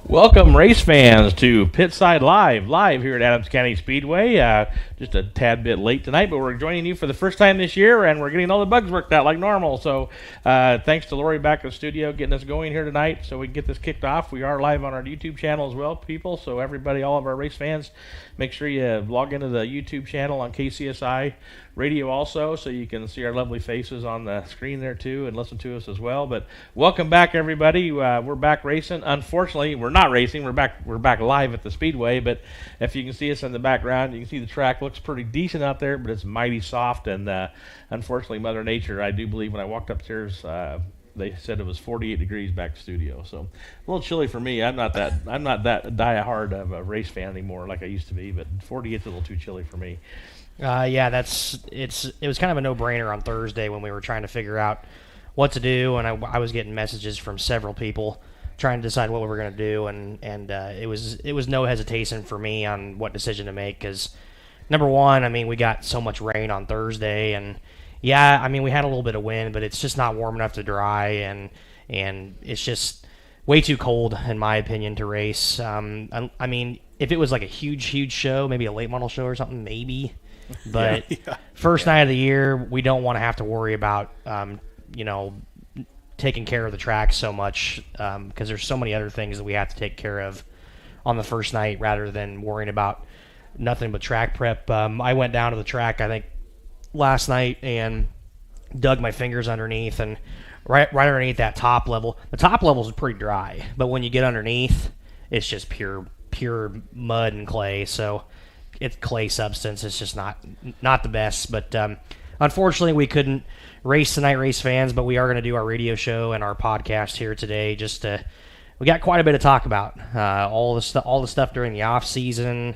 Welcome, race fans, to Pitside live here at Adams County Speedway. Just a tad bit late tonight, but we're joining you for the first time this year, and we're getting all the bugs worked out like normal. So thanks to Lori back in the studio getting us going here tonight so we can get this kicked off. We are live on our YouTube channel as well, people, so everybody, all of our race fans, make sure you log into the YouTube channel on KCSI Radio also, so you can see our lovely faces on the screen there too and listen to us as well. But welcome back, everybody. We're back racing. Unfortunately, we're not racing. We're back live at the Speedway. But if you can see us in the background, you can see the track looks pretty decent out there, but it's mighty soft. And unfortunately, Mother Nature, I do believe when I walked upstairs, they said it was 48 degrees back to studio, so a little chilly for me. I'm not that die-hard of a race fan anymore like I used to be, but 48's a little too chilly for me. Yeah, it was kind of a no-brainer on Thursday when we were trying to figure out what to do, and I was getting messages from several people trying to decide what we were going to do, and it was no hesitation for me on what decision to make, because number one, I mean, we got so much rain on Thursday, and yeah, I mean, we had a little bit of wind, but it's just not warm enough to dry, and it's just way too cold, in my opinion, to race. I mean, if it was like a huge show, maybe a late model show or something, maybe. But first night of the year, we don't want to have to worry about, taking care of the track so much because there's so many other things that we have to take care of on the first night rather than worrying about nothing but track prep. I went down to the track, I think, last night and dug my fingers underneath, and right underneath that top level. The top level is pretty dry, but when you get underneath, it's just pure mud and clay. So it's clay substance. It's just not the best. But unfortunately, we couldn't race tonight, race fans. But we are going to do our radio show and our podcast here today. We got quite a bit to talk about. All the stuff during the off season.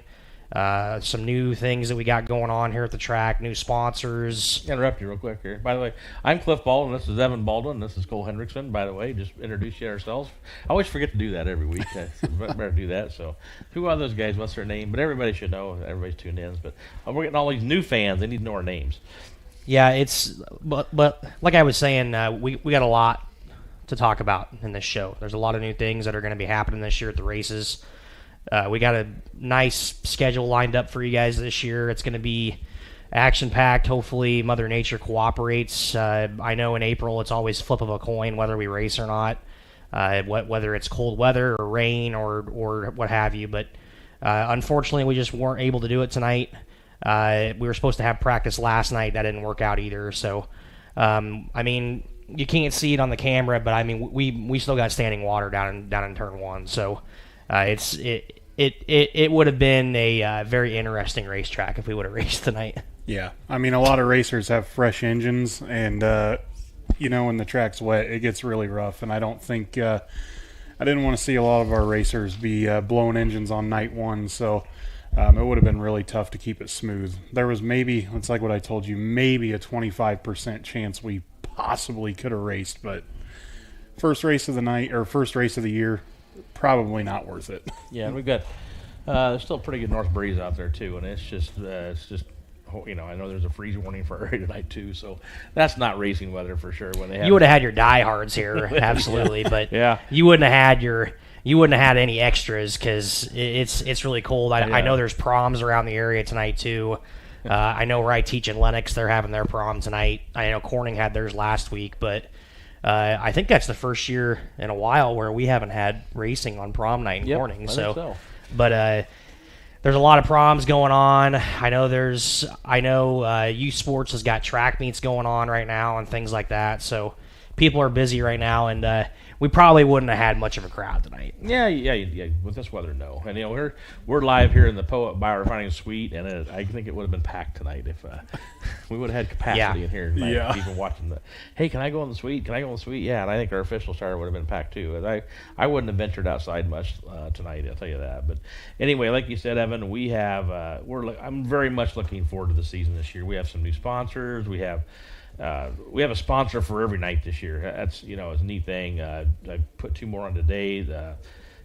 Some new things that we got going on here at the track, new sponsors. Interrupt you real quick here. By the way, I'm Cliff Baldwin. This is Evan Baldwin. This is Cole Hendrickson. By the way, just introduce you ourselves. I always forget to do that every week. I better do that. So, who are those guys? What's their name? But everybody should know. Everybody's tuned in. But we're getting all these new fans. They need to know our names. Yeah, but like I was saying, we got a lot to talk about in this show. There's a lot of new things that are going to be happening this year at the races. We got a nice schedule lined up for you guys this year. It's going to be action-packed. Hopefully, Mother Nature cooperates. I know in April it's always flip of a coin whether we race or not, whether it's cold weather or rain or what have you. But unfortunately, we just weren't able to do it tonight. We were supposed to have practice last night. That didn't work out either. So, I mean, you can't see it on the camera, but I mean, we still got standing water down in turn one. So. It would have been a very interesting racetrack if we would have raced tonight. Yeah, I mean, a lot of racers have fresh engines, and when the track's wet, it gets really rough. And I don't think I didn't want to see a lot of our racers be blowing engines on night one, so it would have been really tough to keep it smooth. There was maybe, it's like what I told you, maybe a 25% chance we possibly could have raced, but first race of the night or first race of the year. Probably not worth it. Yeah, and we've got there's still a pretty good north breeze out there too, and it's just I know there's a freeze warning for our area tonight too, so that's not racing weather for sure. When they you would have had your diehards here, absolutely, but yeah, you wouldn't have had any extras because it's really cold. I know there's proms around the area tonight too. I know where I teach in Lenox, they're having their prom tonight. I know Corning had theirs last week, but. I think that's the first year in a while where we haven't had racing on prom night in Corning. So. But there's a lot of proms going on. I know U Sports has got track meets going on right now and things like that. So people are busy right now, and we probably wouldn't have had much of a crowd tonight. Yeah. With this weather, no. And we're live here in the Poet Biorefining Suite, and I think it would have been packed tonight if we would have had capacity in here. Yeah. People watching hey, can I go in the suite? Can I go in the suite? Yeah, and I think our official starter would have been packed too. I wouldn't have ventured outside much tonight. I'll tell you that. But anyway, like you said, Evan, we have I'm very much looking forward to the season this year. We have some new sponsors. We have a sponsor for every night this year. That's it's a neat thing. I put two more on today.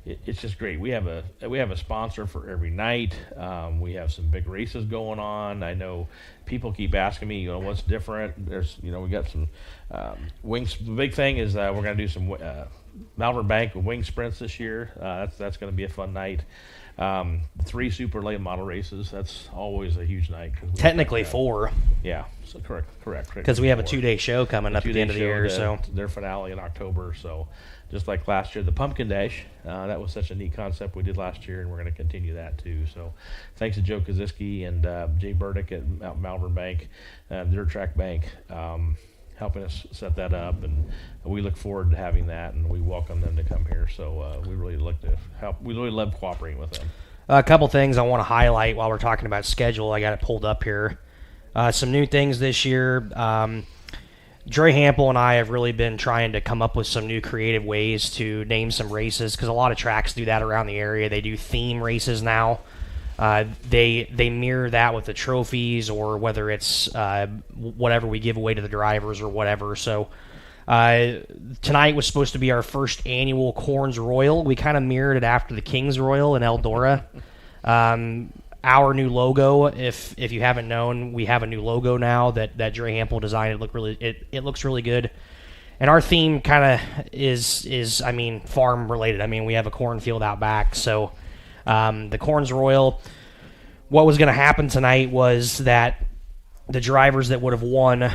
it's just great. We have a sponsor for every night. We have some big races going on. I know people keep asking me, what's different. There's, we got some wings. The big thing is we're going to do some Malvern Bank wing sprints this year. That's going to be a fun night. 3 super late model races. That's always a huge night. Technically 4. Yeah, so correct. Because we have a 2-day show coming up at the end of the year. So their finale in October. So just like last year, the Pumpkin Dash, that was such a neat concept we did last year, and we're going to continue that too. So thanks to Joe Kaziski and Jay Burdick at Malvern Bank, their track bank, helping us set that up, and we look forward to having that, and we welcome them to come here. So we really look to help. We really love cooperating with them. A couple things I want to highlight while we're talking about schedule. I got it pulled up here. Some new things this year. Dre Hampel and I have really been trying to come up with some new creative ways to name some races, because a lot of tracks do that around the area. They do theme races now. They mirror that with the trophies, or whether it's whatever we give away to the drivers or whatever. So tonight was supposed to be our first annual Corns Royal. We kind of mirrored it after the Kings Royal in Eldora. Our new logo, if you haven't known, we have a new logo now that Dre Hampel designed. It looks really good. And our theme kind of is farm related. We have a cornfield out back. So the Corns Royal, what was going to happen tonight was that the drivers that would have won,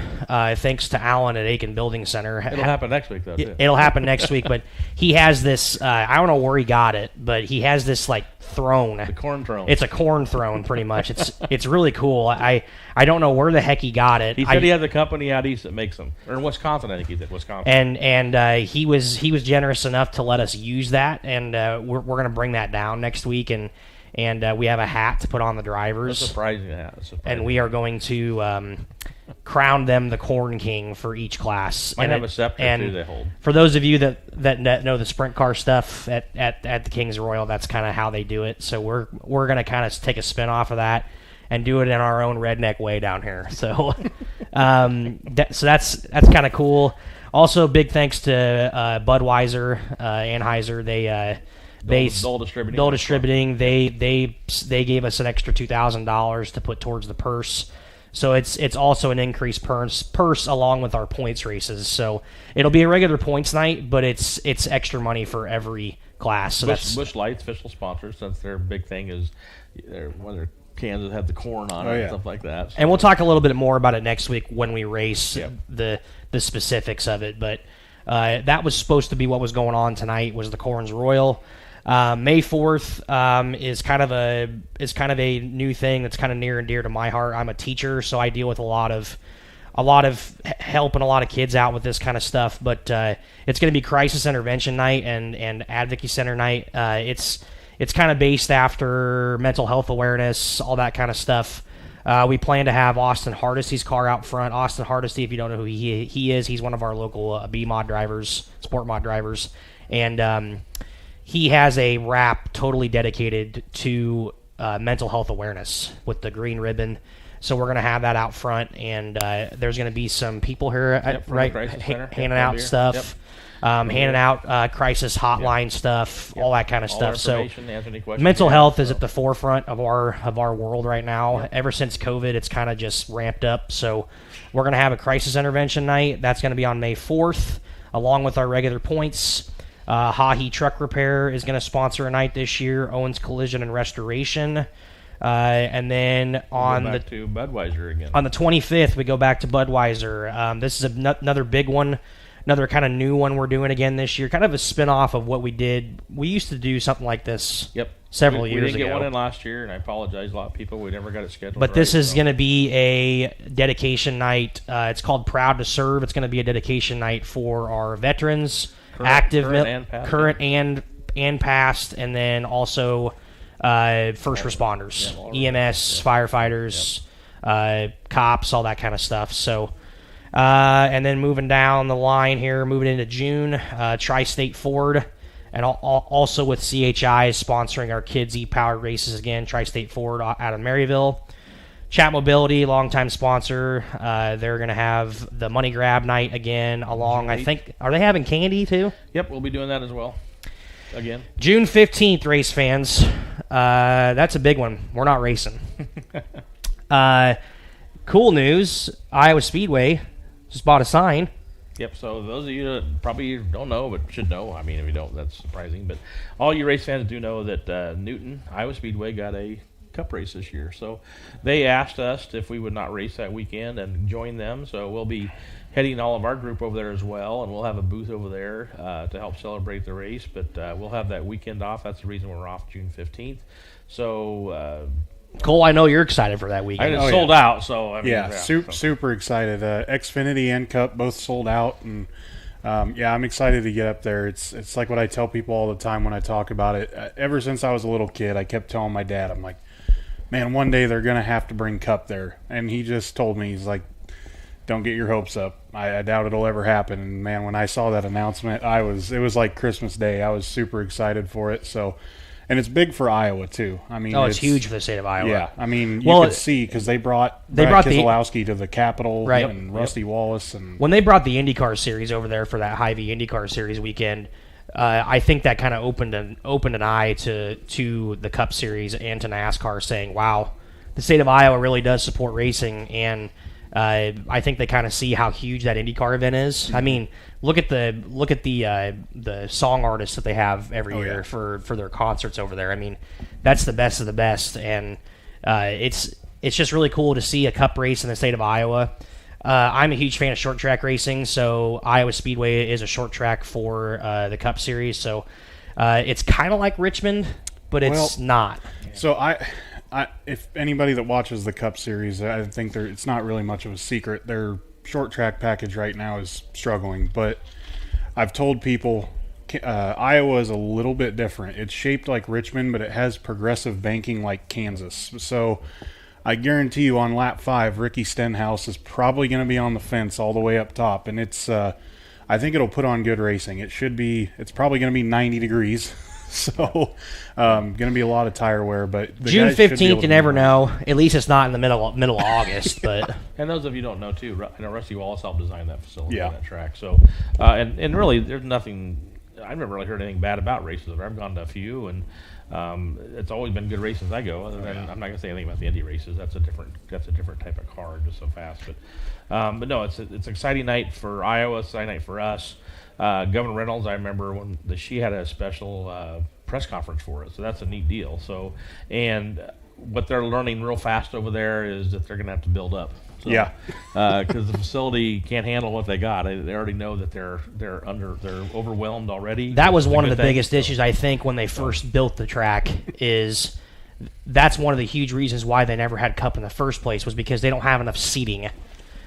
thanks to Alan at Aiken Building Center. It'll happen next week, though, too. It'll happen next week, but he has this, I don't know where he got it, but he has this, throne. The corn throne. It's a corn throne, pretty much. It's really cool. I don't know where the heck he got it. He said he has a company out east that makes them. Or in Wisconsin, I think he did, Wisconsin. And he was generous enough to let us use that, and we're going to bring that down next week, and we have a hat to put on the drivers. A surprising hat. And we are going to crown them the Corn King for each class. Might have a scepter, too, they hold. For those of you that know the sprint car stuff at the Kings Royal, that's kind of how they do it. So we're going to kind of take a spin off of that and do it in our own redneck way down here. So so that's kind of cool. Also, big thanks to Budweiser, Anheuser. Dole Distributing. They gave us an extra $2,000 to put towards the purse. So it's also an increased purse along with our points races. So it'll be a regular points night, but it's extra money for every class. So Busch Light's official sponsor, since their big thing is whether cans that have the corn on it and stuff like that. So. And we'll talk a little bit more about it next week when we race the specifics of it. But that was supposed to be what was going on tonight, was the Corns Royal. May 4th is kind of a new thing that's kind of near and dear to my heart. I'm a teacher, so I deal with a lot of helping a lot of kids out with this kind of stuff. But it's going to be crisis intervention night and advocacy center night. It's kind of based after mental health awareness, all that kind of stuff. We plan to have Austin Hardesty's car out front. Austin Hardesty, if you don't know who he is, he's one of our local B-Mod drivers, sport mod drivers, and he has a wrap totally dedicated to mental health awareness with the green ribbon. So we're going to have that out front, and there's going to be some people here handing out stuff, handing out crisis hotline stuff, all that kind of stuff. So mental health is at the forefront of our world right now. Ever since COVID, it's kind of just ramped up. So we're going to have a crisis intervention night. That's going to be on May 4th, along with our regular points. Hahi Truck Repair is going to sponsor a night this year. Owens Collision and Restoration. And then on the Budweiser again. On the 25th, we go back to Budweiser. This is another big one, another kind of new one we're doing again this year. Kind of a spin-off of what we did. We used to do something like this several years ago. We didn't get one in last year, and I apologize. A lot of people, we never got it scheduled. But this is going to be a dedication night. It's called Proud to Serve. It's going to be a dedication night for our veterans. Current and past, and then also first responders, EMS, firefighters, cops, all that kind of stuff. So, and then moving down the line here, moving into June, Tri-State Ford, and also with CHI sponsoring our kids e-powered races again. Tri-State Ford out of Maryville. Chat Mobility, longtime sponsor. They're going to have the money grab night again along, I think. Are they having candy too? Yep, we'll be doing that as well. again? June 15th, race fans. That's a big one. We're not racing. Cool news. Iowa Speedway just bought a sign. Yep, so those of you that probably don't know but should know, I mean, if you don't, that's surprising. But all you race fans do know that Newton, Iowa Speedway, got a cup race this year. So they asked us if we would not race that weekend and join them. So we'll be heading all of our group over there as well, and we'll have a booth over there to help celebrate the race. But we'll have that weekend off. That's the reason we're off June 15th. So Cole, I know you're excited for that I weekend. mean, it's sold out. So I mean, super excited. Xfinity and Cup both sold out, and I'm excited to get up there. It's like what I tell people all the time when I talk about it. Ever since I was a little kid, I kept telling my dad, I'm like, man, one day they're gonna have to bring Cup there, and he just told me, he's like, don't get your hopes up. I doubt it'll ever happen. And man, when I saw that announcement, it was like Christmas Day. I was super excited for it. So. And it's big for Iowa too. I mean, it's huge for the state of Iowa. Yeah, I mean, you could see because they brought Keselowski to the Capitol, right, and Rusty Wallace, and when they brought the IndyCar series over there for that Hy-Vee IndyCar series weekend, I think that kind of opened an eye to the Cup series and to NASCAR, saying, "Wow, the state of Iowa really does support racing." And I think they kind of see how huge that IndyCar event is. I mean, look at the song artists that they have every year for their concerts over there. I mean, that's the best of the best, and it's just really cool to see a Cup race in the state of Iowa. I'm a huge fan of short track racing, so Iowa Speedway is a short track for the Cup series. So it's kind of like Richmond, but it's not. So if anybody that watches the Cup Series, I think it's not really much of a secret. Their short track package right now is struggling, but I've told people Iowa is a little bit different. It's shaped like Richmond, but it has progressive banking like Kansas. So I guarantee you on lap 5, Ricky Stenhouse is probably going to be on the fence all the way up top, and it's I think it'll put on good racing. It's probably going to be 90 degrees. So, going to be a lot of tire wear, but June 15th, you never know. At least it's not in the middle of August. But and those of you who don't know too, I know Rusty Wallace helped design that facility on that track. So, and really, there's nothing. I've never really heard anything bad about races. I've gone to a few, and it's always been good races. I go. Other than I'm not going to say anything about the Indy races. That's a different type of car, just so fast. But no, it's an exciting night for Iowa. Exciting night for us. Governor Reynolds, I remember when she had a special press conference for it, so that's a neat deal. So, and what they're learning real fast over there is that they're going to have to build up. So, because the facility can't handle what they got. They already know that they're overwhelmed already. That was one of the biggest issues, I think, when they first built the track. That's one of the huge reasons why they never had Cup in the first place, was because they don't have enough seating.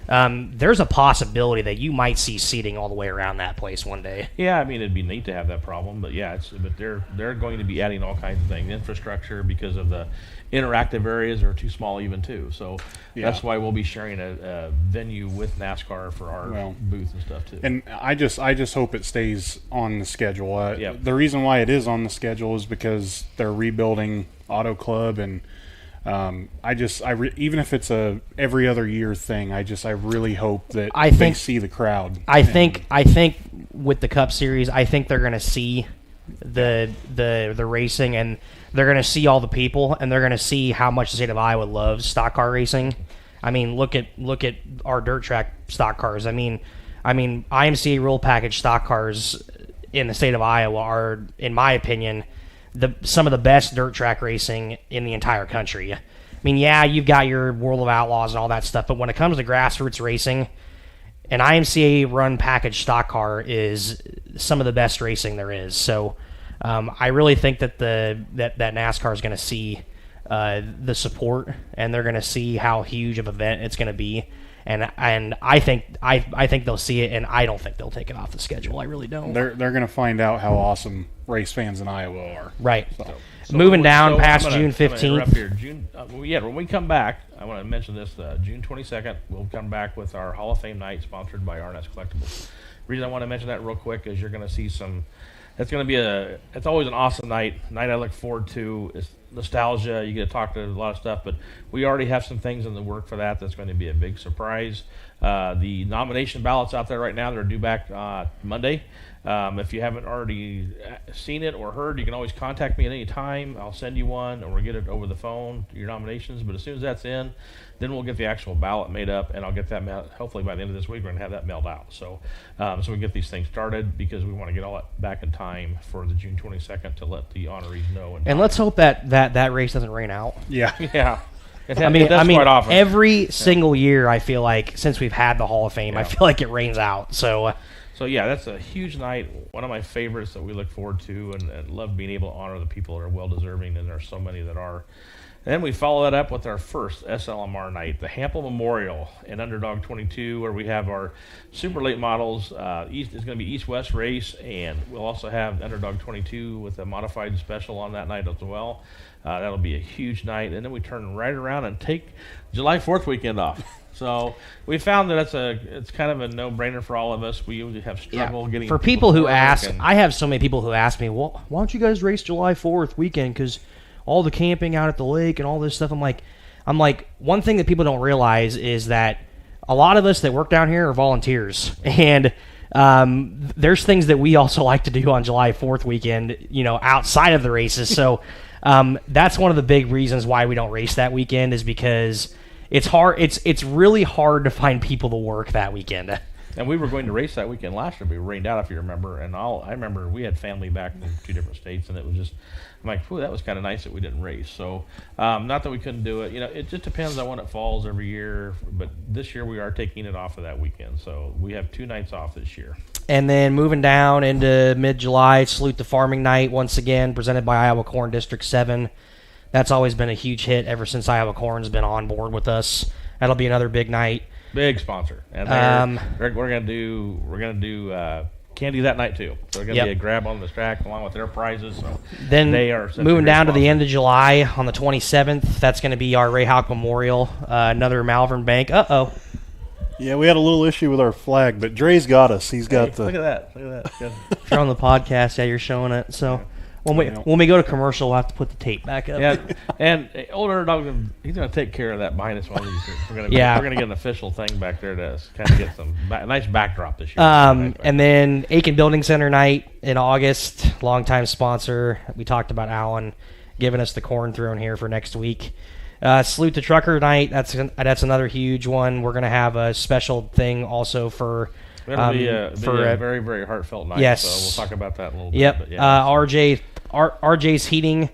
There's a possibility that you might see seating all the way around that place one day. Yeah, I mean, it'd be neat to have that problem, but but they're going to be adding all kinds of things, infrastructure, because of the interactive areas are too small even too. So that's why we'll be sharing a venue with NASCAR for our booth and stuff too. And I just hope it stays on the schedule. The reason why it is on the schedule is because they're rebuilding Auto Club, and even if it's a every other year thing, I really hope that they see the crowd. I think with the Cup Series, I think they're going to see the racing, and they're going to see all the people, and they're going to see how much the state of Iowa loves stock car racing. I mean, look at our dirt track stock cars. I mean, IMCA rule package stock cars in the state of Iowa are, in my opinion, some of the best dirt track racing in the entire country. I mean, you've got your World of Outlaws and all that stuff, but when it comes to grassroots racing, an IMCA run package stock car is some of the best racing there is. So I really think that that NASCAR is going to see the support, and they're going to see how huge of an event it's going to be. And I think they'll see it, and I don't think they'll take it off the schedule. I really don't. They're going to find out how awesome race fans in Iowa are. Right. So moving down past June 15th. When we come back, I want to mention this. June 22nd, we'll come back with our Hall of Fame night sponsored by RNS Collectibles. The reason I want to mention that real quick is you're going to see some. It's going to be it's always an awesome night I look forward to. It's nostalgia. You get to talk to a lot of stuff, but we already have some things in the work for that. That's going to be a big surprise. The nomination ballots out there right now, they're due back Monday. If you haven't already seen it or heard, you can always contact me at any time. I'll send you one, or we'll get it over the phone, your nominations. But as soon as that's in, then we'll get the actual ballot made up, and I'll get that mailed. Hopefully by the end of this week, we're going to have that mailed out. So we can get these things started, because we want to get all that back in time for the June 22nd to let the honorees know. And let's hope that race doesn't rain out. Yeah. Yeah. I mean, quite often. every single year, I feel like, since we've had the Hall of Fame, I feel like it rains out. So yeah, that's a huge night. One of my favorites that we look forward to, and love being able to honor the people that are well deserving, and there are so many that are. And then we follow that up with our first SLMR night, the Hample Memorial in Underdog 22, where we have our super late models. It's going to be East-West race, and we'll also have Underdog 22 with a modified special on that night as well. That'll be a huge night. And then we turn right around and take July 4th weekend off. So we found that it's kind of a no-brainer for all of us. We usually have struggle getting for people who to work, ask. I have so many people who ask me, well, why don't you guys race July 4th weekend? Because all the camping out at the lake and all this stuff. I'm like, one thing that people don't realize is that a lot of us that work down here are volunteers, and there's things that we also like to do on July 4th weekend, outside of the races. So that's one of the big reasons why we don't race that weekend, is because it's hard. It's really hard to find people to work that weekend. And we were going to race that weekend last year, but it rained out, if you remember. And I remember we had family back from 2 different states, and it was just, I'm like, whew, that was kind of nice that we didn't race. So, not that we couldn't do it. It just depends on when it falls every year. But this year we are taking it off of that weekend. So we have 2 nights off this year. And then moving down into mid-July, Salute the Farming Night, once again, presented by Iowa Corn District 7. That's always been a huge hit ever since Iowa Corn's been on board with us. That'll be another big night. Big sponsor, and we're gonna do candy that night too. So there's gonna be a grab on the track along with their prizes. So then they are moving down to the end of July on the 27th. That's going to be our Ray Hawk Memorial, another Malvern Bank. Yeah, we had a little issue with our flag, but Dre's got us. He's got the. Look at that. Good. If you're on the podcast, you're showing it. So. When we go to commercial, we'll have to put the tape back up. Yeah, and older dog, he's going to take care of that behind us while we're going to get an official thing back there to kind of get a nice backdrop this year. And then Aiken Building Center night in August, longtime sponsor. We talked about Alan giving us the corn throne here for next week. Salute the Trucker night. That's another huge one. We're going to have a special thing also for. It'll be a very, very heartfelt night. Yes. So we'll talk about that a little bit. Yep. But yeah. RJ's Heating,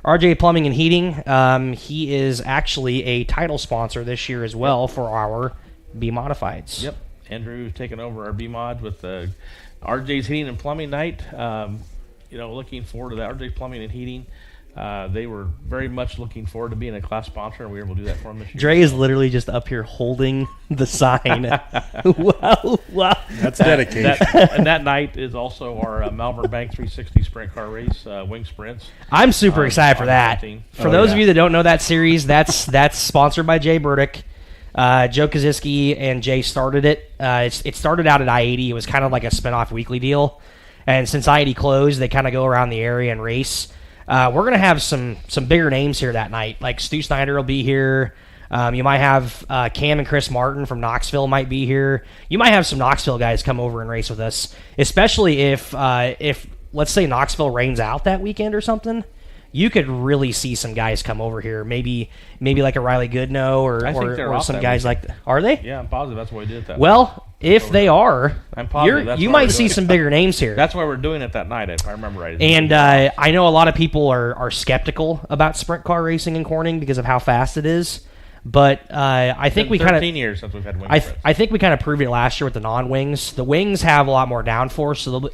RJ Plumbing and Heating. He is actually a title sponsor this year as well for our B Modifieds. Yep. Andrew's taking over our B Mod with the RJ's Heating and Plumbing night. Looking forward to that. RJ's Plumbing and Heating. They were very much looking forward to being a class sponsor, and we were able to do that for them this year. Dre is literally just up here holding the sign. Wow. That's dedication. And that night is also our Malvern Bank 360 sprint car race, wing sprints. I'm super excited for that. For those of you that don't know that series, that's sponsored by Jay Burdick. Joe Kaziski and Jay started it. It started out at I-80. It was kind of like a spinoff weekly deal. And since I-80 closed, they kind of go around the area and race. We're going to have some bigger names here that night. Like Stu Snyder will be here. You might have Cam and Chris Martin from Knoxville might be here. You might have some Knoxville guys come over and race with us, especially if let's say Knoxville rains out that weekend or something. You could really see some guys come over here. Maybe like a Riley Goodnow or some guys like that. Are they? Yeah, I'm positive that's why we did it that Well, if they are, I'm positive you might see some bigger names here. That's why we're doing it that night, if I remember right. And I know a lot of people are skeptical about sprint car racing in Corning because of how fast it is. But I think we kind of 13 years since we've had wing I think we kind of proved it last year with the non-wings. The wings have a lot more downforce, so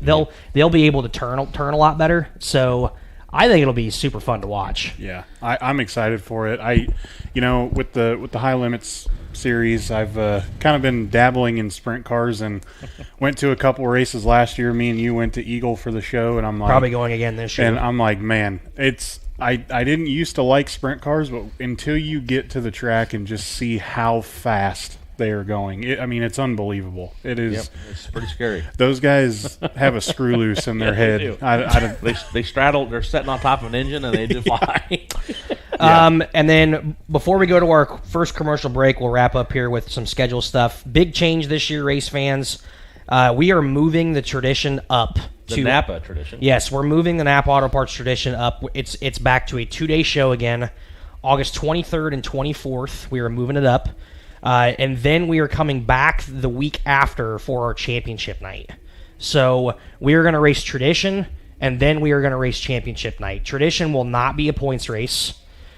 they'll be able to turn a lot better. So I think it'll be super fun to watch. Yeah, I'm excited for it. With the high limits series, I've kind of been dabbling in sprint cars and went to a couple races last year. Me and you went to Eagle for the show, and I'm like probably going again this year. And I'm like, man, I didn't used to like sprint cars, but until you get to the track and just see how fast they are going, it's unbelievable. It is. Yep, it's pretty scary. Those guys have a screw loose in their head. They straddle. They're sitting on top of an engine and they just fly. And then before we go to our first commercial break, we'll wrap up here with some schedule stuff. Big change this year, race fans. We are moving the tradition up. The Napa tradition. Yes, we're moving the Napa Auto Parts tradition up. It's back to a 2-day show again. August 23rd and 24th, we are moving it up. And then we are coming back the week after for our championship night. So we are going to race tradition, and then we are going to race championship night. Tradition will not be a points race.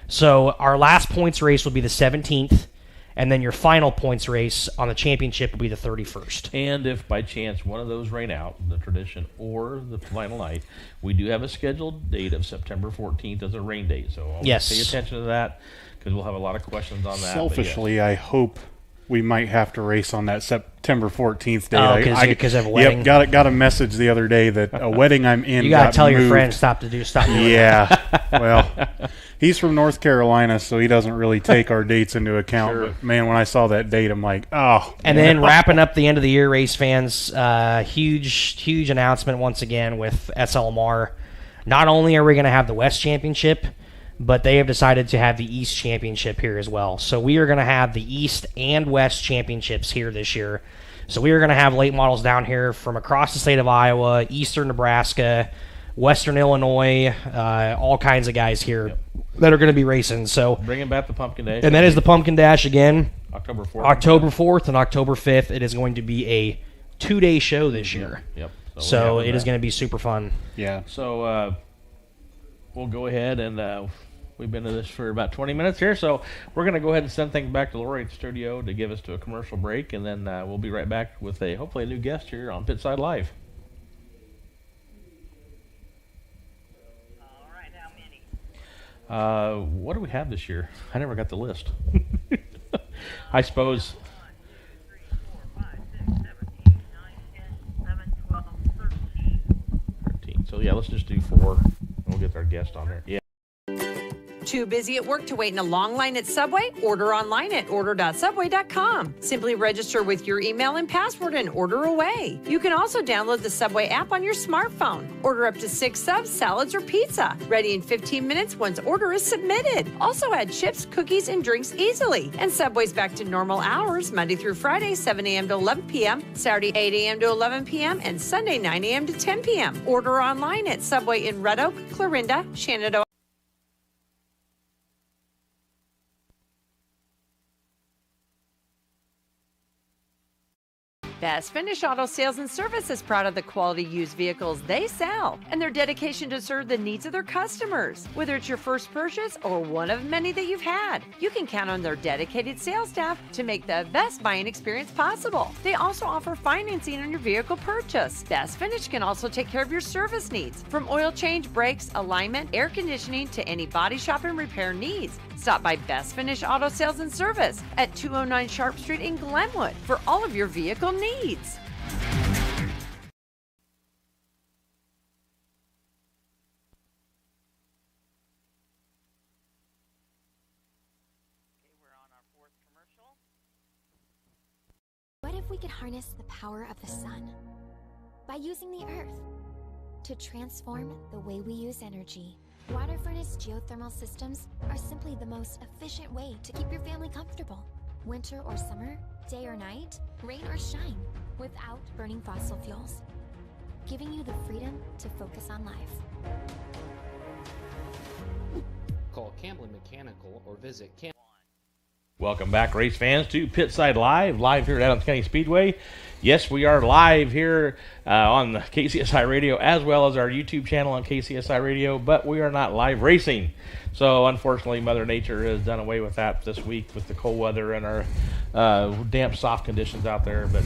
So our last points race will be the 17th, and then your final points race on the championship will be the 31st. And if by chance one of those rain out, the tradition or the final night, we do have a scheduled date of September 14th as a rain date. So always pay attention to that, because we'll have a lot of questions on that. Selfishly, I hope we might have to race on that September 14th date. Oh, because of a wedding? Yep, got a message the other day that a wedding I'm in. You got to tell moved. your friend stop doing Yeah, well, he's from North Carolina, so he doesn't really take our dates into account. Sure. But man, when I saw that date, I'm like, oh. And then wrapping up the end of the year, race fans, huge announcement once again with SLMR. Not only are we going to have the West Championship, but they have decided to have the East Championship here as well. So we are going to have the East and West Championships here this year. So we are going to have late models down here from across the state of Iowa, eastern Nebraska, western Illinois, all kinds of guys here that are going to be racing. So bringing back the Pumpkin Dash. And that is the Pumpkin Dash again. October 4th. October 4th and October 5th. It is going to be a 2-day show this year. Yep. So it is going to be super fun. Yeah. So we'll go ahead and we've been in this for about 20 minutes here, so we're going to go ahead and send things back to Lori at the studio to give us to a commercial break, and then we'll be right back with hopefully a new guest here on Pitside Live. All right, how many? What do we have this year? I never got the list. I suppose 1, 2, 3, 4, 5, 6, 7, 8, 9, 10, 11, 12, 13. So yeah, let's just do 4. We'll get our guest on there. Yeah. Too busy at work to wait in a long line at Subway? Order online at order.subway.com. Simply register with your email and password and order away. You can also download the Subway app on your smartphone. Order up to 6 subs, salads, or pizza. Ready in 15 minutes once order is submitted. Also add chips, cookies, and drinks easily. And Subway's back to normal hours Monday through Friday, 7 a.m. to 11 p.m., Saturday, 8 a.m. to 11 p.m., and Sunday, 9 a.m. to 10 p.m. Order online at Subway in Red Oak, Clarinda, Shenandoah. Best Finish Auto Sales and Service is proud of the quality used vehicles they sell and their dedication to serve the needs of their customers. Whether it's your first purchase or one of many that you've had, you can count on their dedicated sales staff to make the best buying experience possible. They also offer financing on your vehicle purchase. Best Finish can also take care of your service needs, from oil change, brakes, alignment, air conditioning, to any body shop and repair needs. Stop by Best Finish Auto Sales and Service at 209 Sharp Street in Glenwood for all of your vehicle needs. What if we could harness the power of the sun by using the earth to transform the way we use energy? Water furnace geothermal systems are simply the most efficient way to keep your family comfortable. Winter or summer, day or night, rain or shine, without burning fossil fuels, giving you the freedom to focus on life. Call Campbell Mechanical or visit Welcome back, race fans, to Pitside live here at Adams County Speedway. Yes, we are live here on KCSI Radio as well as our YouTube channel on KCSI Radio, but we are not live racing. So, unfortunately, Mother Nature has done away with that this week with the cold weather and our damp, soft conditions out there. But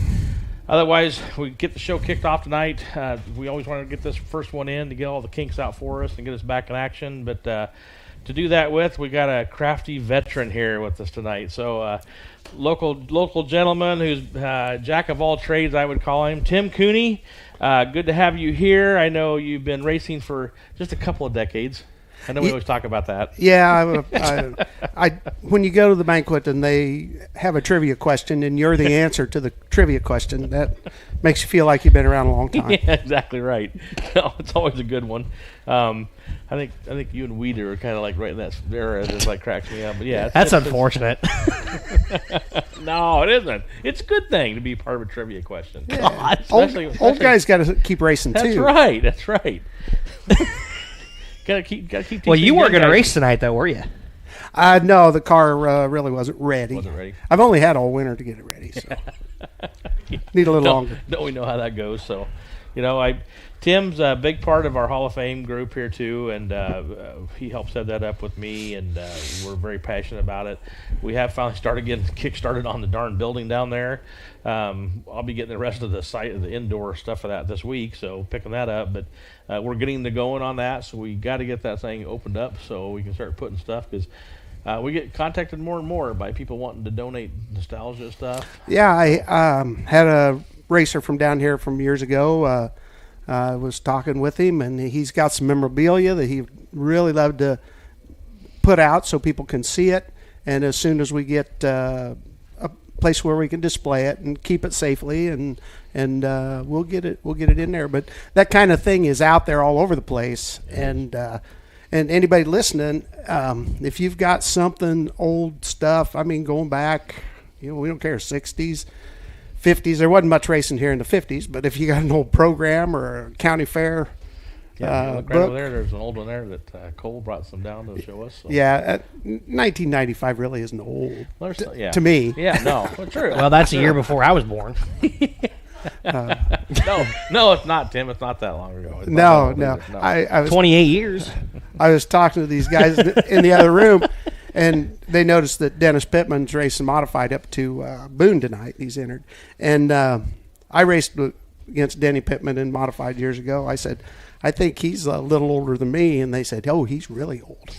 otherwise, we get the show kicked off tonight. We always wanted to get this first one in to get all the kinks out for us and get us back in action, but to do that with, we got a crafty veteran here with us tonight. So, local gentleman who's jack of all trades, I would call him, Tim Cooney. Good to have you here. I know you've been racing for just a couple of decades. I know we always talk about that. Yeah, I when you go to the banquet and they have a trivia question and you're the answer to the trivia question, that makes you feel like you've been around a long time. Yeah, exactly right. No, it's always a good one. I think you and Weeder are kind of like right in that era. It just like cracks me up. But yeah, That's unfortunate. No, it isn't. It's a good thing to be part of a trivia question. Old, Especially- old guys got to keep racing That's too. right. That's right. Gotta keep. Well, teaching you weren't young going to guys. race tonight, though, were you? No, the car really wasn't ready. Wasn't ready. I've only had all winter to get it ready, so need a little longer. Don't we know how that goes? So, Tim's a big part of our Hall of Fame group here too, and he helped set that up with me, and we're very passionate about it. We have finally started getting kick-started on the darn building down there. I'll be getting the rest of the site, the indoor stuff for that this week, so picking that up. But we're getting the going on that, so we got to get that thing opened up so we can start putting stuff, because we get contacted more and more by people wanting to donate nostalgia stuff. Yeah, I had a racer from down here from years ago. I was talking with him, and he's got some memorabilia that he really loved to put out so people can see it. And as soon as we get a place where we can display it and keep it safely, and we'll get it in there. But that kind of thing is out there all over the place, and anybody listening, if you've got something old stuff, I mean, going back, we don't care, 60s. 50s. There wasn't much racing here in the 50s, but if you got an old program or a county fair Right book, over there's an old one there that Cole brought some down to show us. So. 1995 really isn't old to me. Yeah, no, well, true. Well, that's a year before I was born. No, it's not, Tim. It's not that long ago. It's No, not that old no. either. I was 28 years. I was talking to these guys in the other room, and they noticed that Dennis Pittman's racing modified up to Boone tonight. He's entered, and I raced against Denny Pittman in modified years ago. I said, I think he's a little older than me, and they said, oh, he's really old.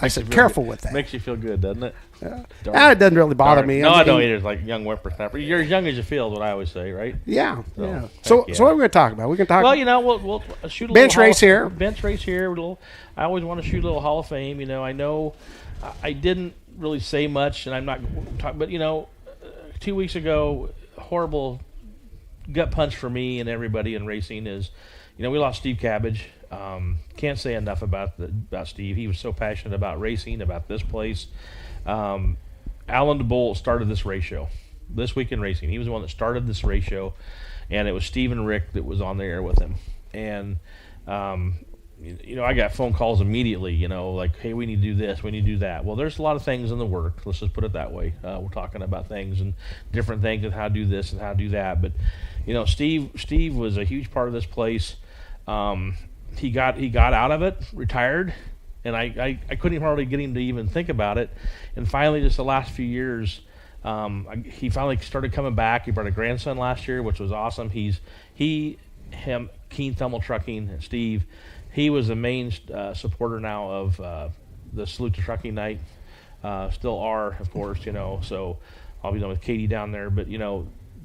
I said, careful with that. Makes you feel good, doesn't it? It doesn't really bother me. No, I I mean, don't either. It's like young whippersnapper. You're as young as you feel, is what I always say, right? Yeah, So, yeah. heck So yeah. what are we going to talk about? We can talk. Well, we'll shoot a Bench little race here. Bench race here. I always want to shoot a little Hall of Fame. I know I didn't really say much, and I'm not talking, but 2 weeks ago, horrible gut punch for me and everybody in racing is, we lost Steve Cabbage. Can't say enough about Steve. He was so passionate about racing, about this place. Alan DeBolt started this ratio, This Week in Racing. He was the one that started this ratio, and it was Steve and Rick that was on the air with him. And I got phone calls immediately, like, hey, we need to do this, we need to do that. Well, there's a lot of things in the works. Let's just put it that way. We're talking about things and different things and how to do this and how to do that. But, Steve was a huge part of this place. He got out of it, retired, and I couldn't hardly get him to even think about it. And finally, just the last few years, he finally started coming back. He brought a grandson last year, which was awesome. Keen Thummel Trucking, and Steve, he was the main supporter now of the Salute to Trucking Night. Still are, of course, so I'll be done with Katie down there. But,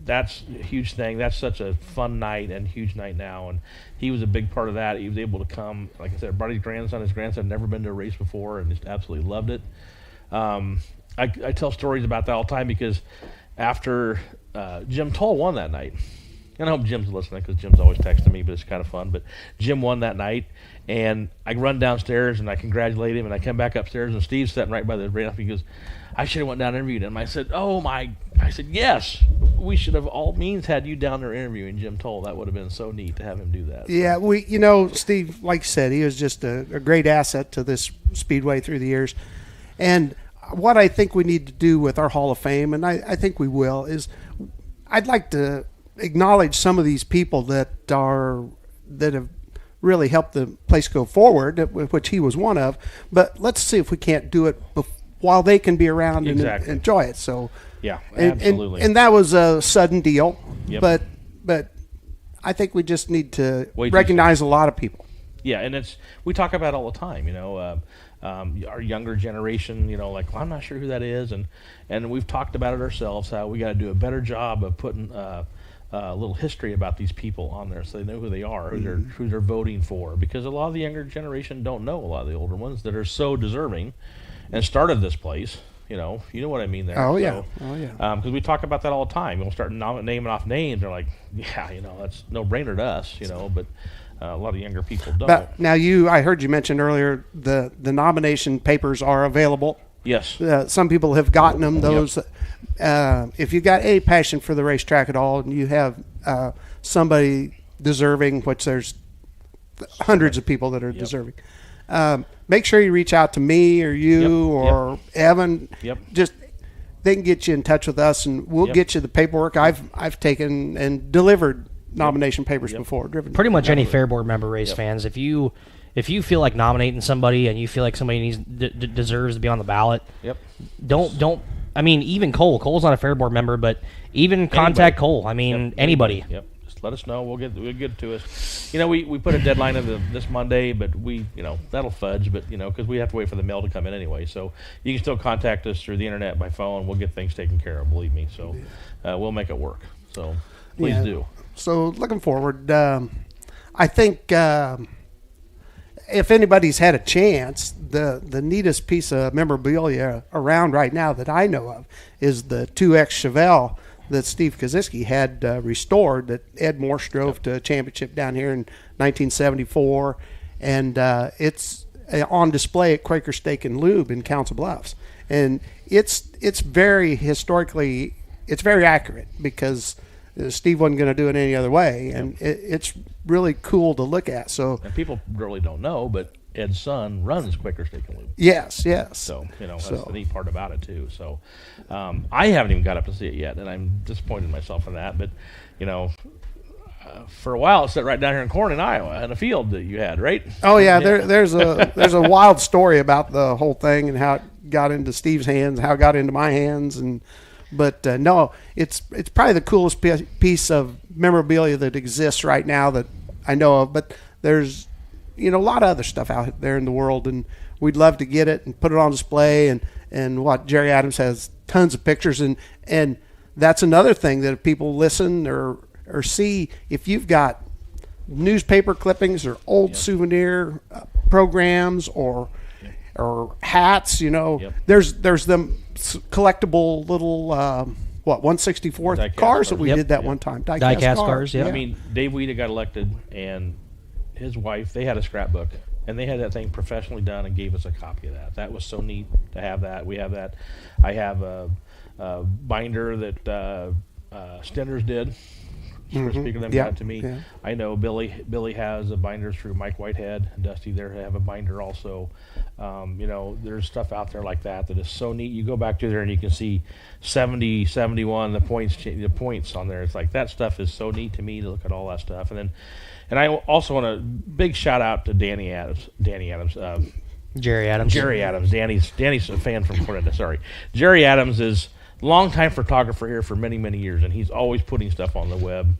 that's a huge thing. That's such a fun night and huge night now. And he was a big part of that. He was able to come, like I said, brought his grandson had never been to a race before and just absolutely loved it. I tell stories about that all the time because after Jim Toll won that night, and I hope Jim's listening because Jim's always texting me, but it's kind of fun. But Jim won that night, and I run downstairs and I congratulate him, and I come back upstairs and Steve's sitting right by the radar. He goes, I should have went down and interviewed him. I said, yes, we should have all means had you down there interviewing Jim Toll. That would have been so neat to have him do that. Yeah, Steve, like you said, he was just a great asset to this Speedway through the years. And what I think we need to do with our Hall of Fame, and I think we will, is I'd like to acknowledge some of these people that have really helped the place go forward, which he was one of. But let's see if we can't do it while they can be around and enjoy it. So yeah, absolutely. And that was a sudden deal. Yep. But I think we just need to recognize a lot of people. Yeah, and we talk about it all the time. Our younger generation, like, well, I'm not sure who that is, and we've talked about it ourselves, how we got to do a better job of putting little history about these people on there, so they know who they are, who they're voting for. Because a lot of the younger generation don't know a lot of the older ones that are so deserving, and started this place. You know what I mean there. Oh yeah, Because we talk about that all the time. We'll start naming off names. They're like, yeah, that's no brainer to us. But a lot of younger people don't. But now I heard you mention earlier the nomination papers are available. Yes. Some people have gotten them. Those, if you got any passion for the racetrack at all, and you have somebody deserving, which there's hundreds of people that are deserving, make sure you reach out to me or you or Evan. Just they can get you in touch with us, and we'll get you the paperwork. I've taken and delivered nomination papers before. Driven pretty much any Fair Board member race fans. If you feel like nominating somebody and you feel like somebody deserves to be on the ballot, don't. I mean, even Cole. Cole's not a Fair Board member, but even contact Cole. I mean, anybody. Just let us know. We'll get it to us. We put a deadline of this Monday, but that'll fudge. But because we have to wait for the mail to come in anyway, so you can still contact us through the internet, by phone. We'll get things taken care of. Believe me. So we'll make it work. So please do. So looking forward. I think. If anybody's had a chance, the neatest piece of memorabilia around right now that I know of is the 2X Chevelle that Steve Kaczynski had restored, that Ed Morse drove to a championship down here in 1974, and it's on display at Quaker Steak and Lube in Council Bluffs, and it's very historically, it's very accurate because Steve wasn't going to do it any other way, and it's really cool to look at. So, and people really don't know, but Ed's son runs Quaker Steak and Lube. Yes. So that's the neat part about it too. So I haven't even got up to see it yet, and I'm disappointed in myself in that. But for a while it sat right down here in Corn in Iowa in a field that you had, right? Oh yeah, there's a wild story about the whole thing and how it got into Steve's hands, how it got into my hands, But no, it's probably the coolest piece of memorabilia that exists right now that I know of. But there's a lot of other stuff out there in the world, and we'd love to get it and put it on display. And what Jerry Adams has tons of pictures, and that's another thing that if people listen or see, if you've got newspaper clippings or old souvenir programs or hats, there's them collectible little 1/64 cars that we did that one time. Die-cast cars. I mean, Dave Weeda got elected, and his wife, they had a scrapbook, and they had that thing professionally done and gave us a copy of that. That was so neat to have that. We have that. I have a binder that Stenders did. Speaking of them, got it to me. Yeah. I know Billy has a binder through Mike Whitehead. Dusty there have a binder also. There's stuff out there like that is so neat. You go back to there and you can see 70, 71, the points on there. It's like that stuff is so neat to me to look at all that stuff. And I also want a big shout out to Jerry Adams. Jerry Adams. Danny's a fan from Cornetta. Sorry, Jerry Adams is longtime photographer here for many, many years, and he's always putting stuff on the web,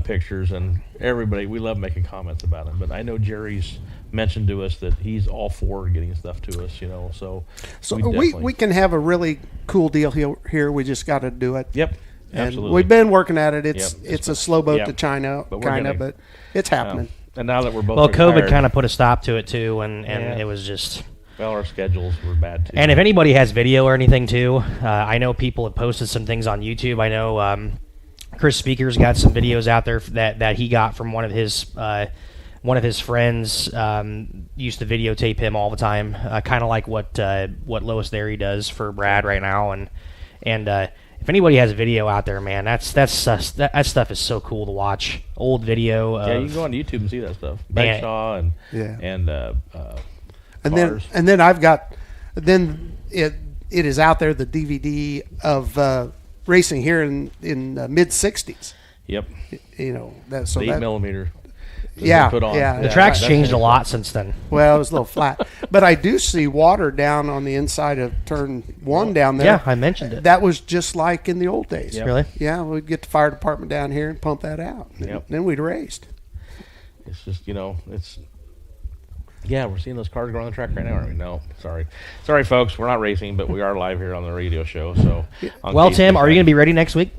pictures, and everybody, we love making comments about him. But I know Jerry's mentioned to us that he's all for getting stuff to us, so we can have a really cool deal here. We just got to do it. Yep. And absolutely. We've been working at it. It's a slow boat to China, but it's happening. And now that we're both COVID kind of put a stop to it too, and it was just. Well, our schedules were bad too. And if anybody has video or anything too, I know people have posted some things on YouTube. I know Chris Speaker's got some videos out there that he got from one of his friends. Used to videotape him all the time, kind of like what Lois Derry does for Brad right now. And if anybody has a video out there, man, that stuff is so cool to watch. Old video. You can go on YouTube and see that stuff. Bagshaw and then I've got, it is out there, the DVD of racing here in mid '60s. Yep. The 8mm. Put on. The track's changed a lot since then. Well, it was a little flat, but I do see water down on the inside of turn 1 down there. Yeah, I mentioned it. That was just like in the old days. Yep. Really? Yeah, we'd get the fire department down here and pump that out. Yep. Then we'd raced. It's just it's. Yeah, we're seeing those cars go on the track right now, aren't we? No, sorry, folks. We're not racing, but we are live here on the radio show. So, well, Tim, are you going to be ready next week?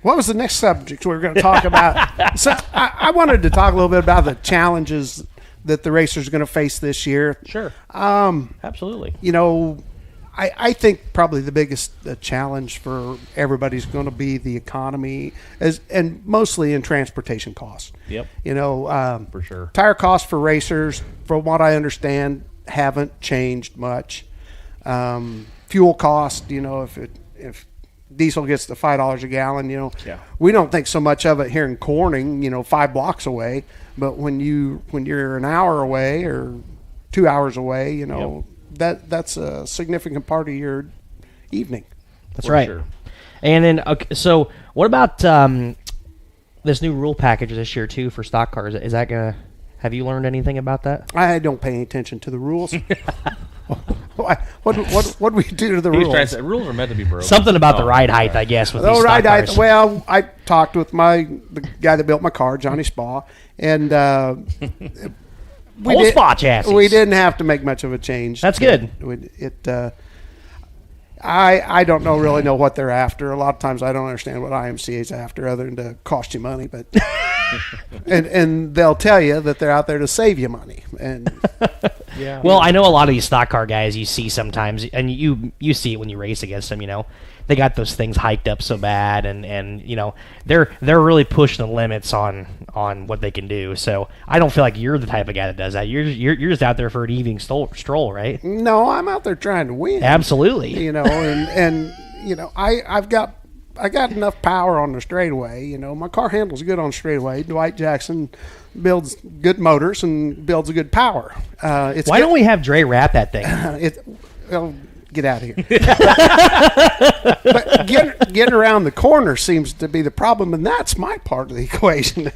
What was the next subject we were going to talk about? So I wanted to talk a little bit about the challenges that the racers are going to face this year. Sure. Absolutely. You know, I think probably the biggest challenge for everybody's going to be the economy, and mostly in transportation costs. Yep. You know, For sure. tire costs for racers, from what I understand, haven't changed much. Fuel cost, you know, if diesel gets to $5 a gallon, you know, Yeah. we don't think so much of it here in Corning, you know, 5 blocks away. But when you're an hour away or 2 hours away, you know, that's a significant part of your evening. That's For right. sure. And then, okay, so what about this new rule package this year too for stock cars? Is that gonna? Have you learned anything about that? I don't pay any attention to the rules. What do we do to the He's rules? trying to say rules are meant to be broken. Something about the Oh, ride height, I guess. With Oh, these stock right. cars. Well, I talked with the guy that built my car, Johnny Spa, and Old Spa chassis. we didn't have to make much of a change. That's good. I don't really know what they're after. A lot of times I don't understand what IMCA is after, other than to cost you money. But and they'll tell you that they're out there to save you money. And Yeah. Well, I know a lot of these stock car guys you see sometimes, and you see it when you race against them. You know, they got those things hiked up so bad, and you know they're really pushing the limits on what they can do. So I don't feel like you're the type of guy that does that. You're just out there for an evening stroll, right? no, I'm out there trying to win. Absolutely. You know, and you know, I got enough power on the straightaway. You know, my car handles good on straightaway. Dwight Jackson builds good motors and builds a good power. Why don't we have Dre wrap that thing? Well, get out of here. But getting around the corner seems to be the problem, and that's my part of the equation.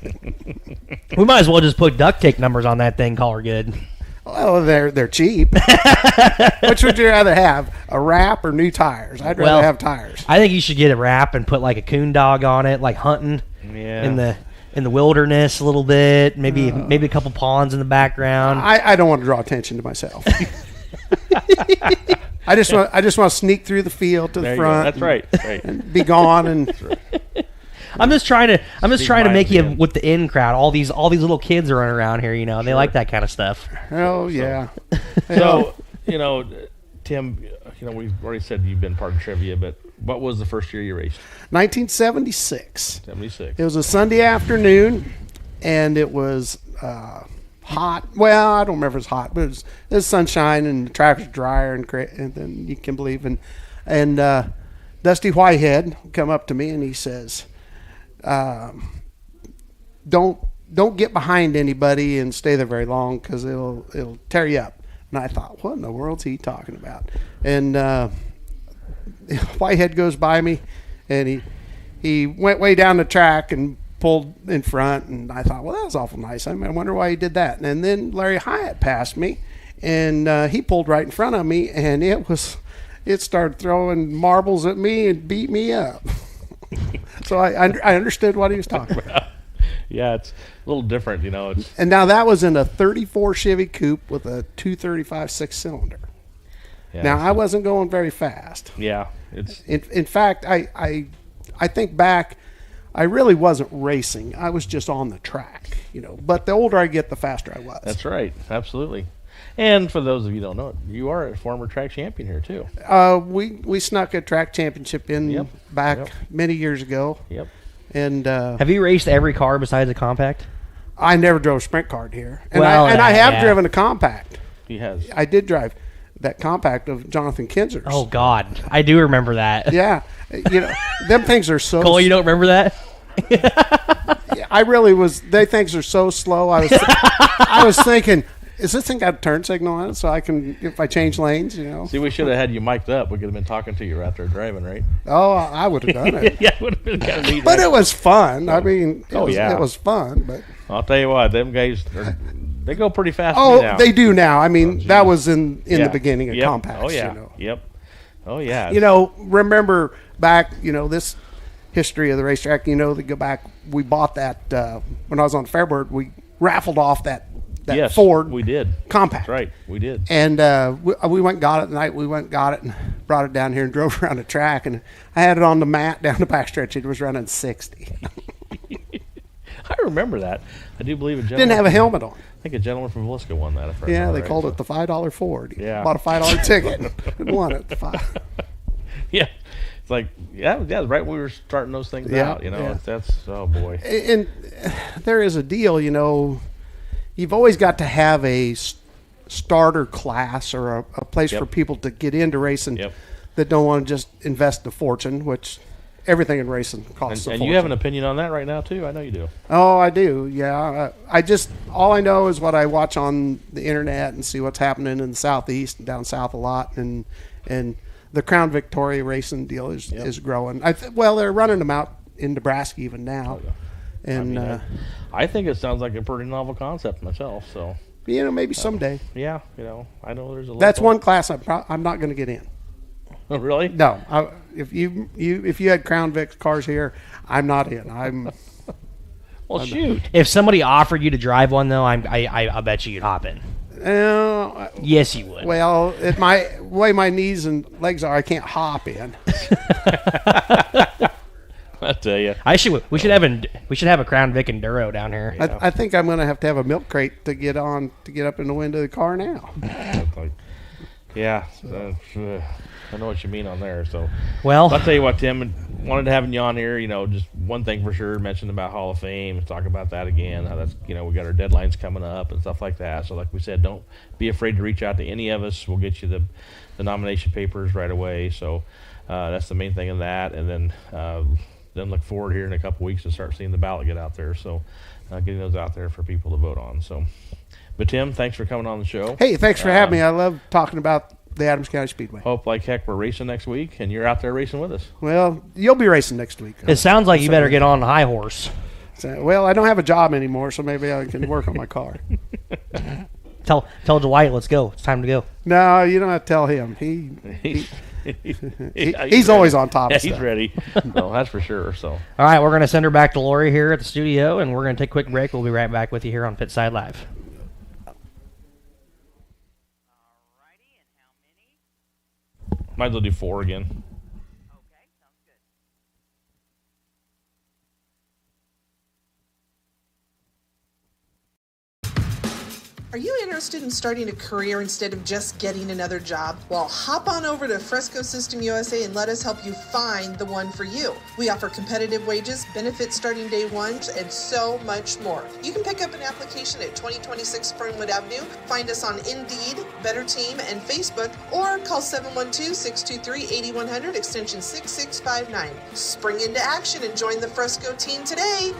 We might as well just put duct tape numbers on that thing. Call her good. Well, they're cheap. Which would you rather have, a wrap or new tires? I'd rather have tires. I think you should get a wrap and put like a coon dog on it, like hunting in the wilderness a little bit. Maybe a couple ponds in the background. I don't want to draw attention to myself. I just want to sneak through the field to There the you go. front. That's right. Right. And be gone. And I'm just trying to make you man. with the in crowd. All these little kids are running around here. You know, they like that kind of stuff. oh yeah. So, you know, Tim, you know, we've already said you've been part of trivia, but what was the first year you raced? 1976. 76. It was a Sunday afternoon, and it was hot. Well, I don't remember if it was hot, but it was sunshine, and the track was drier, and then you can believe. And Dusty Whitehead come up to me, and he says, "Don't get behind anybody and stay there very long, because it'll tear you up." And I thought, what in the world's he talking about? And Whitehead goes by me, and he went way down the track and pulled in front, and I thought, well, that was awful nice. I wonder why he did that. And then Larry Hyatt passed me, and he pulled right in front of me, and it started throwing marbles at me and beat me up. So I understood what he was talking about. Yeah, it's a little different, you know. And now that was in a 34 Chevy Coupe with a 235 6-cylinder. Yeah, Now I wasn't going very fast. Yeah, it's In fact, I think back, I really wasn't racing. I was just on the track, you know. But the older I get, the faster I was. that's right, absolutely. And for those of you who don't know it, you are a former track champion here too. We snuck a track championship in back many years ago, Yep. and Have you raced every car besides a compact? I never drove a sprint car here. And Well, I have yeah. driven a compact. He has. I did drive that compact of Jonathan Kinzer's. Oh God, I do remember that. Yeah, you know, them things are so. Cole, you don't remember that? I really was. They things are so slow. I was thinking, is this thing got a turn signal on it so I can, if I change lanes, you know? See, we should have had you mic'd up. We could have been talking to you right there driving, right? Oh, I would have done it. Yeah, it would have been kind of neat. But it was fun. I mean, it was fun. But I'll tell you what, them guys, they go pretty fast. oh, they do now. I mean, that was in Yeah. the beginning of Yep. compacts. Oh yeah. You know. Yep. Oh yeah. You know, remember back, you know, this history of the racetrack, you know, they go back, we bought that, when I was on Fairbird, we raffled off that that yes, Ford we did. compact. That's right, we did. And we went and got it the night we went and got it. And brought it down here and drove around the track, and I had it on the mat down the backstretch. It was running 60. I remember that. I do believe a gentleman Didn't have a helmet on. I think a gentleman from Villisca won that. If I Yeah, remember they right, called so. it the $5 Ford. He Yeah. bought a $5 ticket and won it. Yeah, it's like yeah, right when we were starting those things Yeah, out. You know, yeah. that's oh boy. And there is a deal, you know. You've always got to have a starter class or a place Yep. for people to get into racing Yep. that don't want to just invest a fortune, which everything in racing costs a And fortune. you have an opinion on that right now too. I know you do. Oh, I do. Yeah, I just all I know is what I watch on the internet and see what's happening in the southeast and down south a lot, and the Crown Victoria racing deal is growing. Well, they're running them out in Nebraska even now, and I think it sounds like a pretty novel concept myself. So you know, maybe someday. yeah, you know, I know there's a. That's local- one class I'm not going to get in. Oh, really? No, if you had Crown Vic cars here, I'm not in. I'm. Well, shoot. If somebody offered you to drive one, though, I bet you you'd hop in. Yes, you would. Well, at my way my knees and legs are, I can't hop in. I tell you. We should have a Crown Vic Enduro down here. I think I'm going to have a milk crate to get up in the window of the car now. Yeah, I know what you mean on there. So, Well, I'll tell you what, Tim, wanted to have you on here. You know, just one thing for sure, mention about Hall of Fame, talk about that again. How that's, you know, we got our deadlines coming up and stuff like that. So, like we said, don't be afraid to reach out to any of us. We'll get you the nomination papers right away. So, that's the main thing in that. And then look forward here in a couple weeks to start seeing the ballot get out there. So, getting those out there for people to vote on. So, but Tim, thanks for coming on the show. Hey, thanks for having me. I love talking about the Adams County Speedway. Hope like heck we're racing next week, and you're out there racing with us. Well, you'll be racing next week. it sounds like you better get on the high horse. Well, I don't have a job anymore, so maybe I can work on my car. Tell Dwight, let's go. It's time to go. No, you don't have to tell him. He's always on top of He's stuff. ready. No, that's for sure. So, All right, we're going to send her back to Lori here at the studio, and we're going to take a quick break. We'll be right back with you here on Pitside Live. might as well do 4 again. Okay, sounds good. Are you interested in starting a career instead of just getting another job? Well, hop on over to Fresco System USA and let us help you find the one for you. We offer competitive wages, benefits starting day one, and so much more. You can pick up an application at 2026 Fernwood Avenue, find us on Indeed, Better Team, and Facebook, or call 712-623-8100, extension 6659. Spring into action and join the Fresco team today.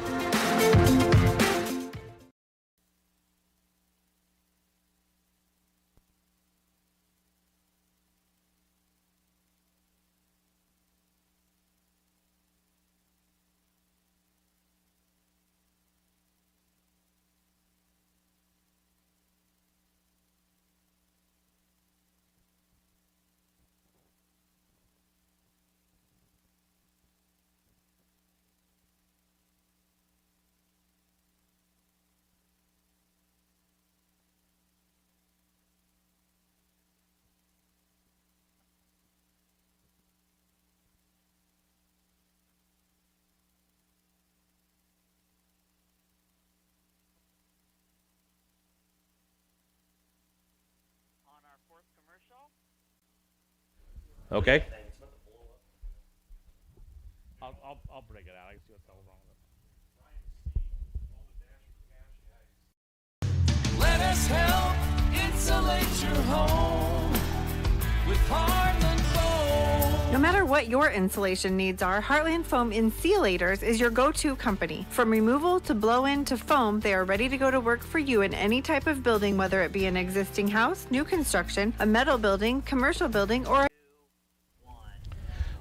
On our fourth commercial. Okay. I'll break it out. I can see what's all wrong with it. Let us help insulate your home with Heartland Foam. No matter what your insulation needs are, Heartland Foam Insulators is your go-to company. From removal to blow-in to foam, they are ready to go to work for you in any type of building, whether it be an existing house, new construction, a metal building, commercial building, or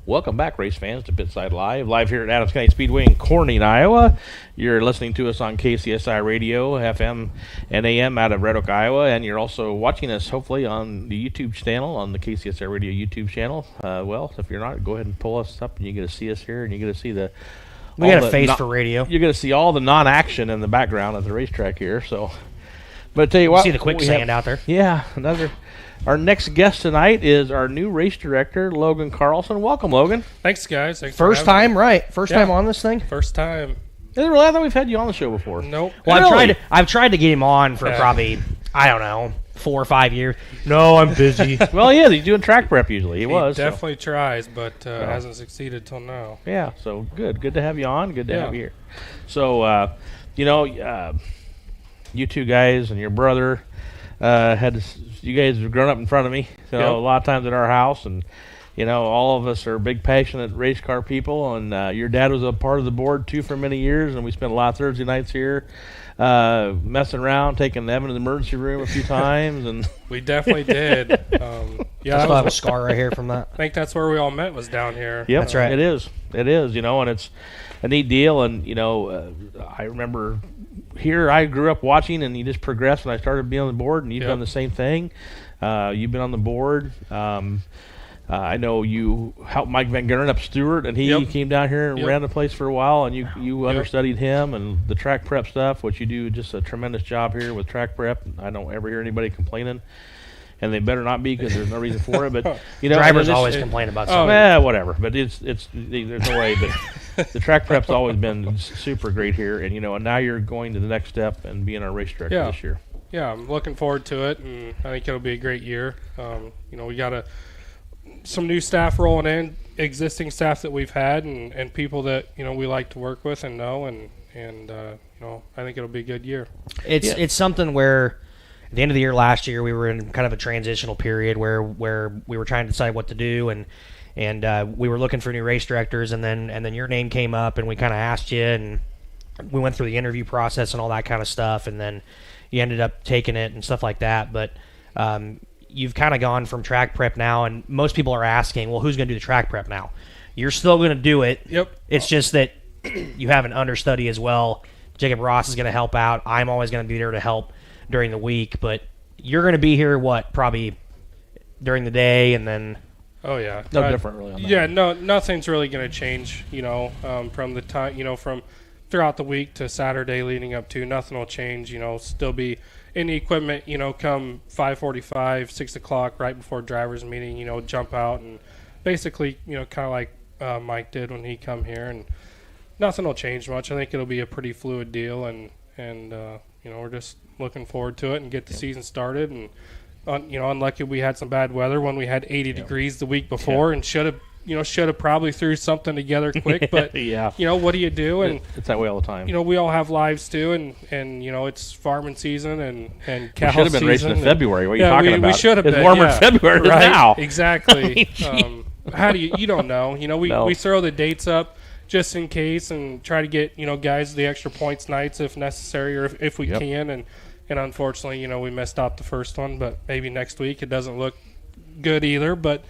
Welcome back, race fans, to Pitside Live here at Adams County Speedway in Corning, Iowa. You're listening to us on KCSI Radio, FM and AM out of Red Oak, Iowa, and you're also watching us, hopefully, on the YouTube channel, on the KCSI Radio YouTube channel. Well, if you're not, go ahead and pull us up, and you get to see us here, and you get to see the... We got a face for radio. You're going to see all the non-action in the background at the racetrack here, so... But I tell you what... See the quicksand out there. Yeah, another Our next guest tonight is our new race director, Logan Carlson. Welcome, Logan. Thanks, guys. Thanks First for having time, right? First time on this thing. me. First time. Isn't it really? I thought we've had you on the show before. Nope. Well, Really? I've tried to get him on for probably, I don't know, 4 or 5 years. No, I'm busy. Well, yeah, he's doing track prep usually. He was. so. Definitely tries, but hasn't succeeded till now. Yeah, so good. Good to have you on. Good to Yeah. have you here. So, you two guys and your brother you guys have grown up in front of me. So Yep. a lot of times at our house, and all of us are big, passionate race car people. And your dad was a part of the board too for many years, and we spent a lot of Thursday nights here messing around, taking Evan to the emergency room a few times, and We definitely did. I that still have a was, scar right here from that. I think that's where we all met, was down here. Yep, That's right. It is, and it's a neat deal. And I remember here I grew up watching, and you just progressed. And I started being on the board, and you've Yep. done the same thing. You've been on the board. I know you helped Mike Van Geren up Stewart, and he Yep. came down here and Yep. ran the place for a while, and you understudied him and the track prep stuff, which you do just a tremendous job here with track prep. I don't ever hear anybody complaining, and they better not be, because there's no reason for it. But Drivers and always this- complain about Oh, something. whatever. But there's no way. But the track prep's always been super great here, and and now you're going to the next step and being our race director Yeah. this year. Yeah, I'm looking forward to it, and I think it'll be a great year. We got some new staff rolling in, existing staff that we've had, and people that we like to work with and know, and I think it'll be a good year. It's something where at the end of the year last year we were in kind of a transitional period where we were trying to decide what to do, and we were looking for new race directors, and then your name came up, and we kind of asked you, and we went through the interview process and all that kind of stuff, and then you ended up taking it and stuff like that. But you've kind of gone from track prep now, and most people are asking, well, who's going to do the track prep now? You're still going to do it. Yep. It's just that you have an understudy as well. Jacob Ross is going to help out. I'm always going to be there to help during the week, but you're going to be here, probably during the day, and then... Oh, yeah. No different, really, on that. Yeah, no, nothing's really going to change, from the time, from throughout the week to Saturday leading up to. Nothing will change, still be in the equipment, come 5:45, 6 o'clock, right before driver's meeting, jump out and basically, kind of like Mike did when he come here, and nothing will change much. I think it'll be a pretty fluid deal, and we're just looking forward to it and get the season started. And unlucky we had some bad weather when we had 80 degrees the week before, and should have probably threw something together quick. But what do you do? And It's that way all the time. we all have lives too, and it's farming season and cow We should have been racing in season. February. What are you talking about? We should have It's been. warmer in yeah. February than right? now. Exactly. How do you don't know? No. We throw the dates up just in case, and try to get guys the extra points nights if necessary, or if we can. And unfortunately, we missed out the first one, but maybe next week it doesn't look good either. But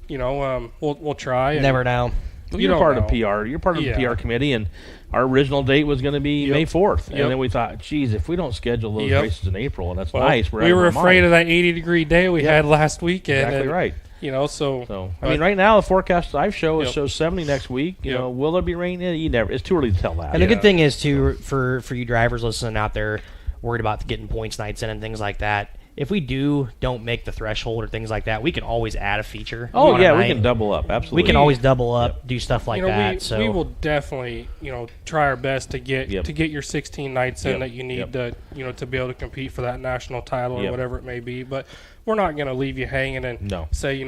we'll try. And Never know. You're don't part know. of PR. You're part of the Yeah. PR committee, and our original date was going to be Yep. May 4th. Yep. And then we thought, geez, if we don't schedule those Yep. races in April, and that's Well, nice. we were afraid of that 80-degree day we Yep. had last weekend. Exactly and, right. So I mean, right now the forecast I show Yep. shows 70 next week. Yep. Will there be rain? You never. It's too early to tell that. And the good thing is, too, for you drivers listening out there worried about getting points nights in and things like that, if we don't make the threshold or things like that, we can always add a feature. Oh, on a yeah, we night. can double up. Absolutely. We can always double up, do stuff like that. So we will definitely, try our best to get Yep. your 16 nights in Yep. that you need Yep. to be able to compete for that national title or Yep. whatever it may be. But we're not going to leave you hanging and No. say,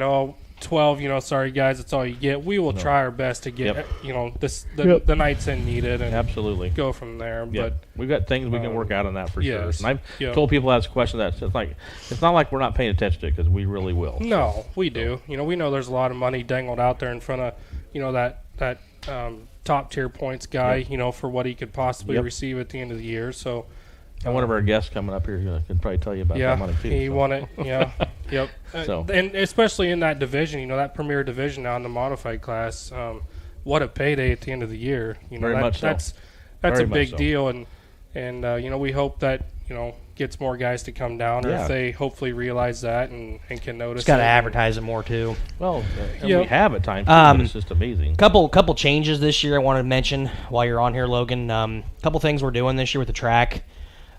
12, sorry guys, that's all you get. We will try our best to get, Yep. the nights in needed and Absolutely. go from there. Yeah, But we've got things we can work out on that for sure. yes. And I've Yep. told people that's a question that's it's not like we're not paying attention to it, because we really will. no, we do. We know there's a lot of money dangled out there in front of, that top tier points guy, for what he could possibly Yep. receive at the end of the year. So, And one of our guests coming up here can probably tell you about yeah, that money too. he so. won it. Yeah, yep. So. And especially in that division, that premier division now in the modified class, what a payday at the end of the year. Very much so. That's Very a much big so. deal, and we hope that gets more guys to come down, or Yeah. if they hopefully realize that and can notice. just got to it. advertise it more, too. Well, and Yep. we have at times, but it's just amazing. Couple changes this year I wanted to mention while you're on here, Logan. Couple things we're doing this year with the track.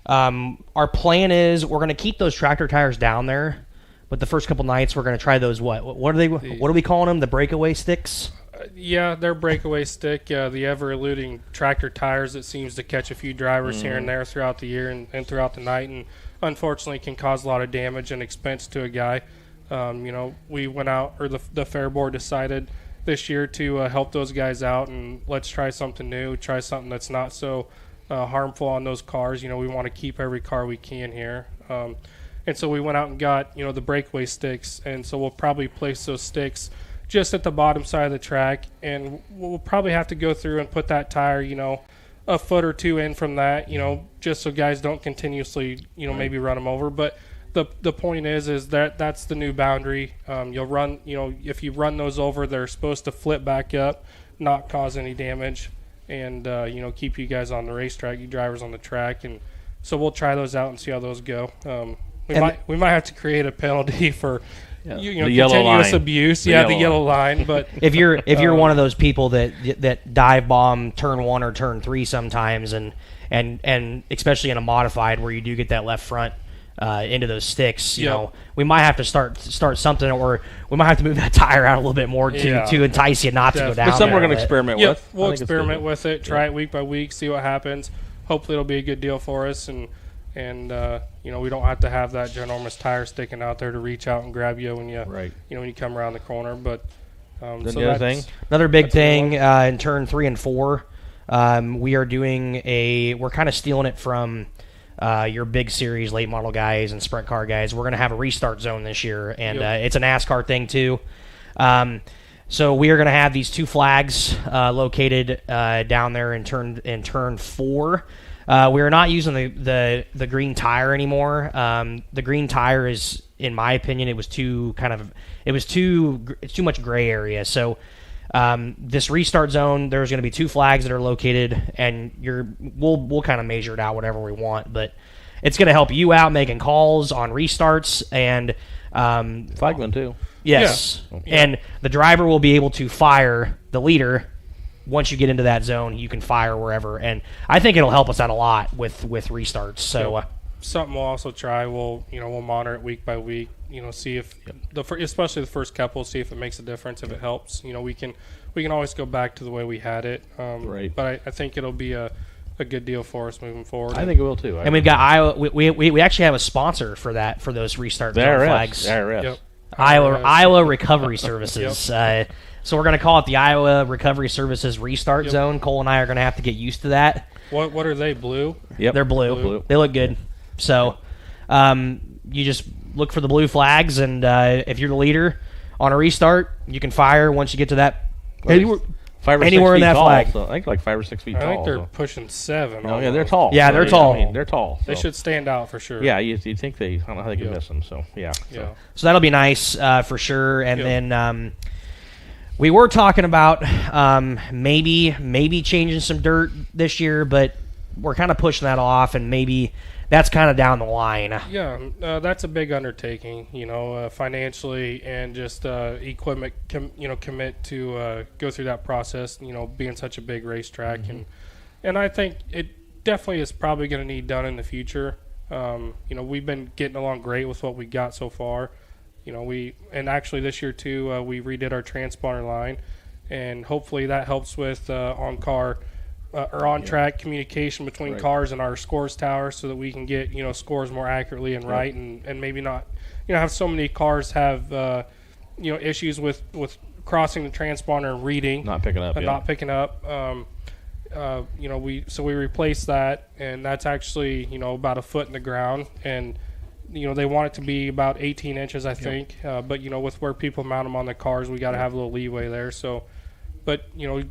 Our plan is we're going to keep those tractor tires down there, But the first couple nights, we're going to try those. What are they? What are we calling them? The breakaway sticks. Yeah, they're breakaway stick. The ever-eluding tractor tires that seems to catch a few drivers here and there throughout the year and throughout the night, and unfortunately can cause a lot of damage and expense to a guy. We went out, or the fair board decided this year to help those guys out, and let's try something new, try something that's not so harmful on those cars. We want to keep every car we can here. And so we went out and got, the breakaway sticks, and so we'll probably place those sticks just at the bottom side of the track, and we'll probably have to go through and put that tire, a foot or two in from that, just so guys don't continuously, maybe run them over. But the point is that that's the new boundary. You'll run, if you run those over, they're supposed to flip back up, not cause any damage, and keep you guys on the racetrack, you drivers on the track. And so we'll try those out and see how those go. We might have to create a penalty for the continuous abuse. The yellow line. But if you're one of those people that dive bomb turn 1 or turn 3 sometimes, and especially in a modified where you do get that left front into those sticks, we might have to start something, or we might have to move that tire out a little bit more to entice you not to go down. But something we're going to experiment with. We'll experiment with it, try it week by week, see what happens. Hopefully it'll be a good deal for us, and we don't have to have that ginormous tire sticking out there to reach out and grab you when you come around the corner. But another big thing in turn 3 and 4, we are doing we're kind of stealing it from your big series late model guys and sprint car guys. We're going to have a restart zone this year, and it's a NASCAR thing too. So we are going to have these 2 flags located down there in turn 4. We are not using the green tire anymore. The green tire is, in my opinion, it's too much gray area. So this restart zone, there's going to be 2 flags that are located, and we'll kind of measure it out whatever we want, but it's going to help you out making calls on restarts and flagman too. Yes, and the driver will be able to fire the leader. Once you get into that zone, you can fire wherever, and I think it'll help us out a lot with restarts. So something we'll also try. We'll monitor it week by week. See if especially the first couple, see if it makes a difference, if it helps. We can always go back to the way we had it. But I think it'll be a good deal for us moving forward. I think it will too. And we've got Iowa. We actually have a sponsor for those restart zone flags. IRS. Iowa Recovery Services. So we're going to call it the Iowa Recovery Services Restart Zone. Cole and I are going to have to get used to that. What are they, blue? Yep. They're blue. They look good. So you just look for the blue flags, and if you're the leader on a restart, you can fire once you get to that anywhere in that tall, flag. So I think like 5 or 6 feet tall. I think they're pushing 7. Oh, yeah, they're tall. Yeah, they're tall. They're tall. They should stand out for sure. Yeah, you'd think I don't know how they can miss them. So, So that'll be nice for sure. And then we were talking about maybe changing some dirt this year, but we're kind of pushing that off, and maybe that's kind of down the line. Yeah, that's a big undertaking, financially, and just equipment, commit to go through that process, being such a big racetrack. And I think it definitely is probably going to need done in the future. We've been getting along great with what we got so far. And actually this year too, we redid our transponder line, and hopefully that helps with on-car or on-track communication between cars and our scores tower, so that we can get scores more accurately and right, and maybe not have so many cars have issues with crossing the transponder and reading, not picking up. We replaced that, and that's actually about a foot in the ground, and they want it to be about 18 inches, I think. But with where people mount them on the cars, we got to have a little leeway there. So, but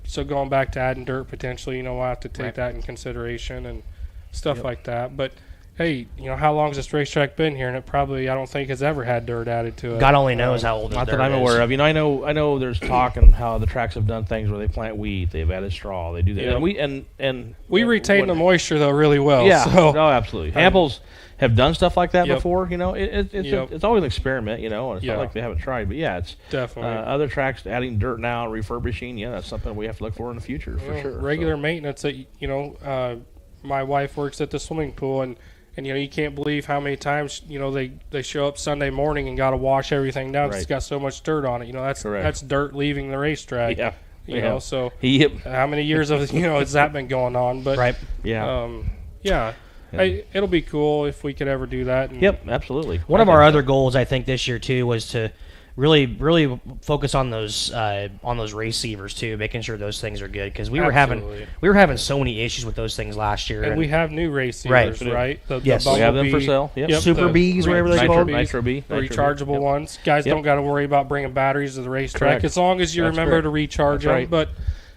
so going back to adding dirt potentially, we'll have to take that in consideration and stuff like that. But hey, how long has this racetrack been here? And it probably, I don't think, has ever had dirt added to it. God only knows how old. Not that I'm aware of. I know. There's talk and how the tracks have done things where they plant wheat, they've added straw, they do that, and we retain the moisture though really well. Yeah, so. No, absolutely. Hamples have done stuff like that before. It's always an experiment. And it's not like they haven't tried, but it's definitely other tracks adding dirt now, refurbishing. Yeah, that's something we have to look for in the future for sure. Regular maintenance. That my wife works at the swimming pool, and And, you can't believe how many times, they show up Sunday morning and got to wash everything down because it's got so much dirt on it. That's dirt leaving the racetrack. Yeah. So Yep. how many years of, has that been going on? But, Right. Yeah. It'll be cool if we could ever do that. And Yep, absolutely. One of our other goals, I think, this year too, was to really focus on those receivers too, making sure those things are good because we were having so many issues with those things last year. And we have new receivers, right? Yes, we have them for sale. Yep. Super Bs, whatever they're called. Nitro B, rechargeable ones. Guys don't got to worry about bringing batteries to the racetrack as long as you remember to recharge them. But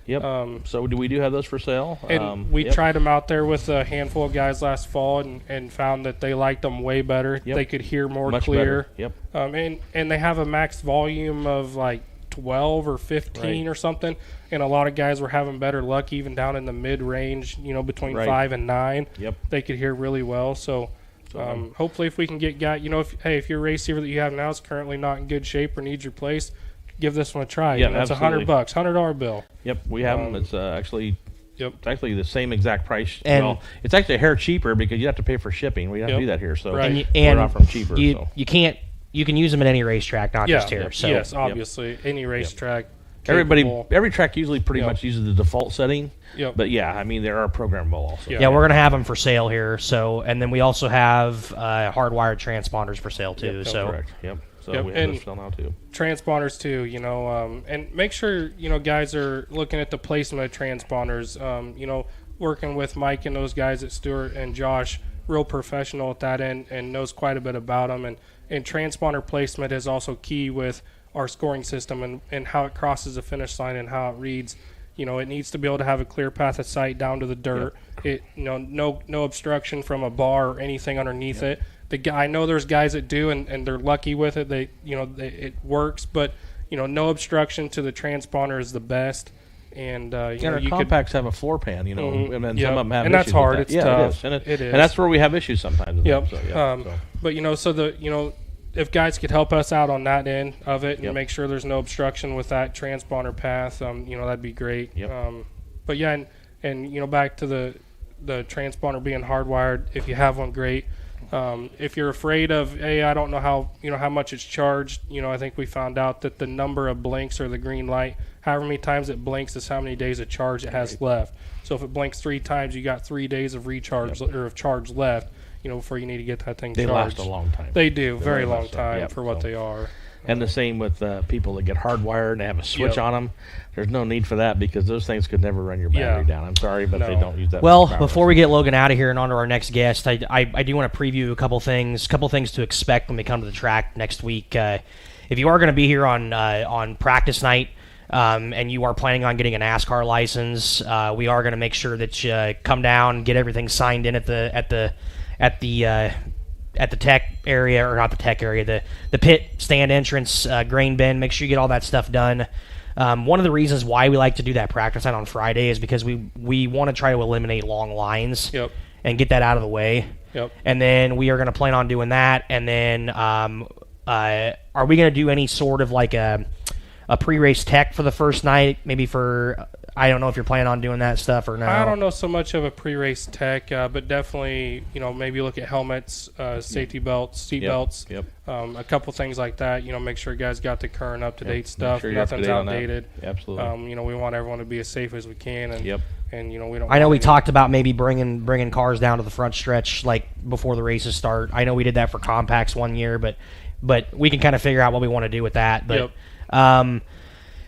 so we do have those for sale. And we tried them out there with a handful of guys last fall and found that they liked them way better. They could hear much clear. Yep. And they have a max volume of like 12 or 15 or something. And a lot of guys were having better luck even down in the mid-range, between 5 and 9. Yep. They could hear really well. So hopefully if we can get guys, if your receiver that you have now is currently not in good shape or needs replaced, give this one a try. Yeah, it's $100, $100 bill. Yep, we have them. It's actually it's actually the same exact price. And it's actually a hair cheaper because you have to pay for shipping. We don't do that here, so and we're offering cheaper. You can use them at any racetrack, not just here. So yes, obviously any racetrack. Every track usually pretty much uses the default setting. Yep. But there are programmable also. Yeah, we're gonna have them for sale here. So and then we also have hardwired transponders for sale too. Correct. Yep. So we have those for sale now too. Transponders too, and make sure guys are looking at the placement of transponders. Working with Mike and those guys at Stewart and Josh, real professional at that end and knows quite a bit about them. And transponder placement is also key with our scoring system and how it crosses the finish line and how it reads. It needs to be able to have a clear path of sight down to the dirt. It no obstruction from a bar or anything underneath it. I know there's guys that do and they're lucky with it. It works, but no obstruction to the transponder is the best. And our compacts have a floor pan, and then some of them have and that's issues hard. with that. It's tough. It is, and that's where we have issues sometimes. With Yep. them, But if guys could help us out on that end of it and make sure there's no obstruction with that transponder path, that'd be great. Yep. But yeah, and back to the transponder being hardwired. If you have one, great. If you're afraid of, hey, I don't know how much it's charged. I think we found out that the number of blinks or the green light, however many times it blinks, is how many days of charge it has left. So if it blinks 3 times, you got 3 days of recharge or of charge left. Before you need to get that thing charged. They last a long time. They do, very long time for what they are. And the same with people that get hardwired and they have a switch on them. There's no need for that because those things could never run your battery down. I'm sorry, but they don't use that. Well, before we get Logan out of here and on to our next guest, I do want to preview a couple things to expect when we come to the track next week. If you are going to be here on practice night, and you are planning on getting a NASCAR license, we are going to make sure that you come down, get everything signed in at the tech area, or not the tech area, the pit stand entrance, grain bin. Make sure you get all that stuff done. One of the reasons why we like to do that practice night on Friday is because we want to try to eliminate long lines and get that out of the way. Yep. And then we are going to plan on doing that. And then are we going to do any sort of like a pre-race tech for the first night? Maybe for... I don't know if you're planning on doing that stuff or no. I don't know so much of a pre-race tech, but definitely, maybe look at helmets, safety belts, seat belts, a couple things like that. Make sure guys got the current up-to-date stuff. Sure Nothing's outdated. Absolutely. We want everyone to be as safe as we can. And, and we don't. I know we talked about maybe bringing cars down to the front stretch like before the races start. I know we did that for compacts one year, but we can kind of figure out what we want to do with that. But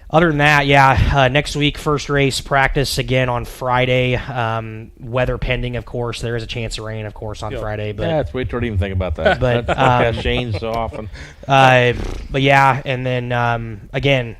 other than that, next week, first race practice again on Friday. Weather pending, of course. There is a chance of rain, of course, on Friday. But it's way too early to even think about that. But that forecast changed so often. But yeah, and then again,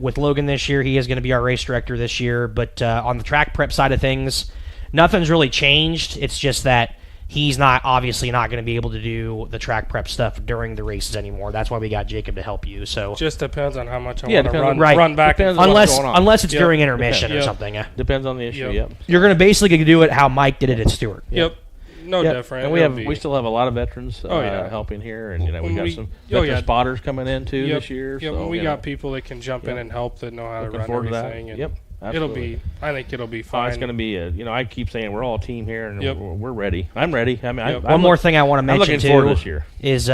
with Logan this year, he is going to be our race director this year. But on the track prep side of things, nothing's really changed. It's just that he's obviously not going to be able to do the track prep stuff during the races anymore. That's why we got Jacob to help you. So just depends on how much I want to run back. Unless it's during intermission or something. Depends on the issue. You're going to basically do it how Mike did it at Stewart. No different. And we still have a lot of veterans helping here, and we got some veteran spotters coming in too this year. Yeah, so we got people that can jump in and help that know how to run everything. Yep. Absolutely. I think it'll be fine. It's going to be I keep saying we're all a team here, and we're ready. I'm ready. I mean, One more thing I want to mention looking forward too this year. is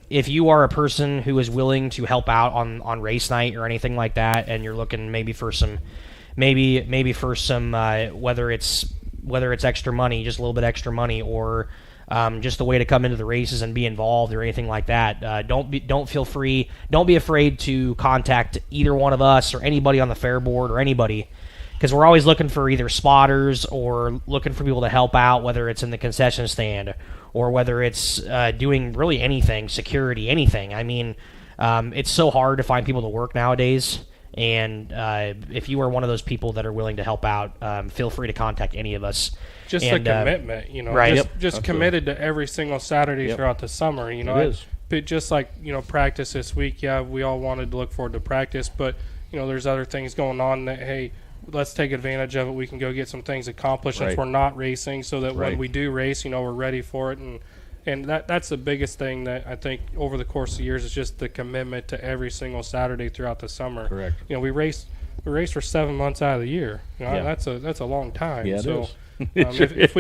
if you are a person who is willing to help out on race night or anything like that, and you're looking maybe for some whether it's extra money, just a little bit extra money, or just the way to come into the races and be involved or anything like that. Don't be afraid to contact either one of us or anybody on the fair board or anybody, because we're always looking for either spotters or looking for people to help out, whether it's in the concession stand or whether it's doing really anything, security, anything. I mean, it's so hard to find people to work nowadays. And if you are one of those people that are willing to help out, feel free to contact any of us. Just the commitment, right? Just committed to every single Saturday throughout the summer. It is. But just like practice this week. Yeah, we all wanted to look forward to practice, but there's other things going on that let's take advantage of it. We can go get some things accomplished since we're not racing, so that when we do race, we're ready for it. And that's the biggest thing that I think over the course of years is just the commitment to every single Saturday throughout the summer. Correct. We race for 7 months out of the year. That's a long time. Yeah, so it is. if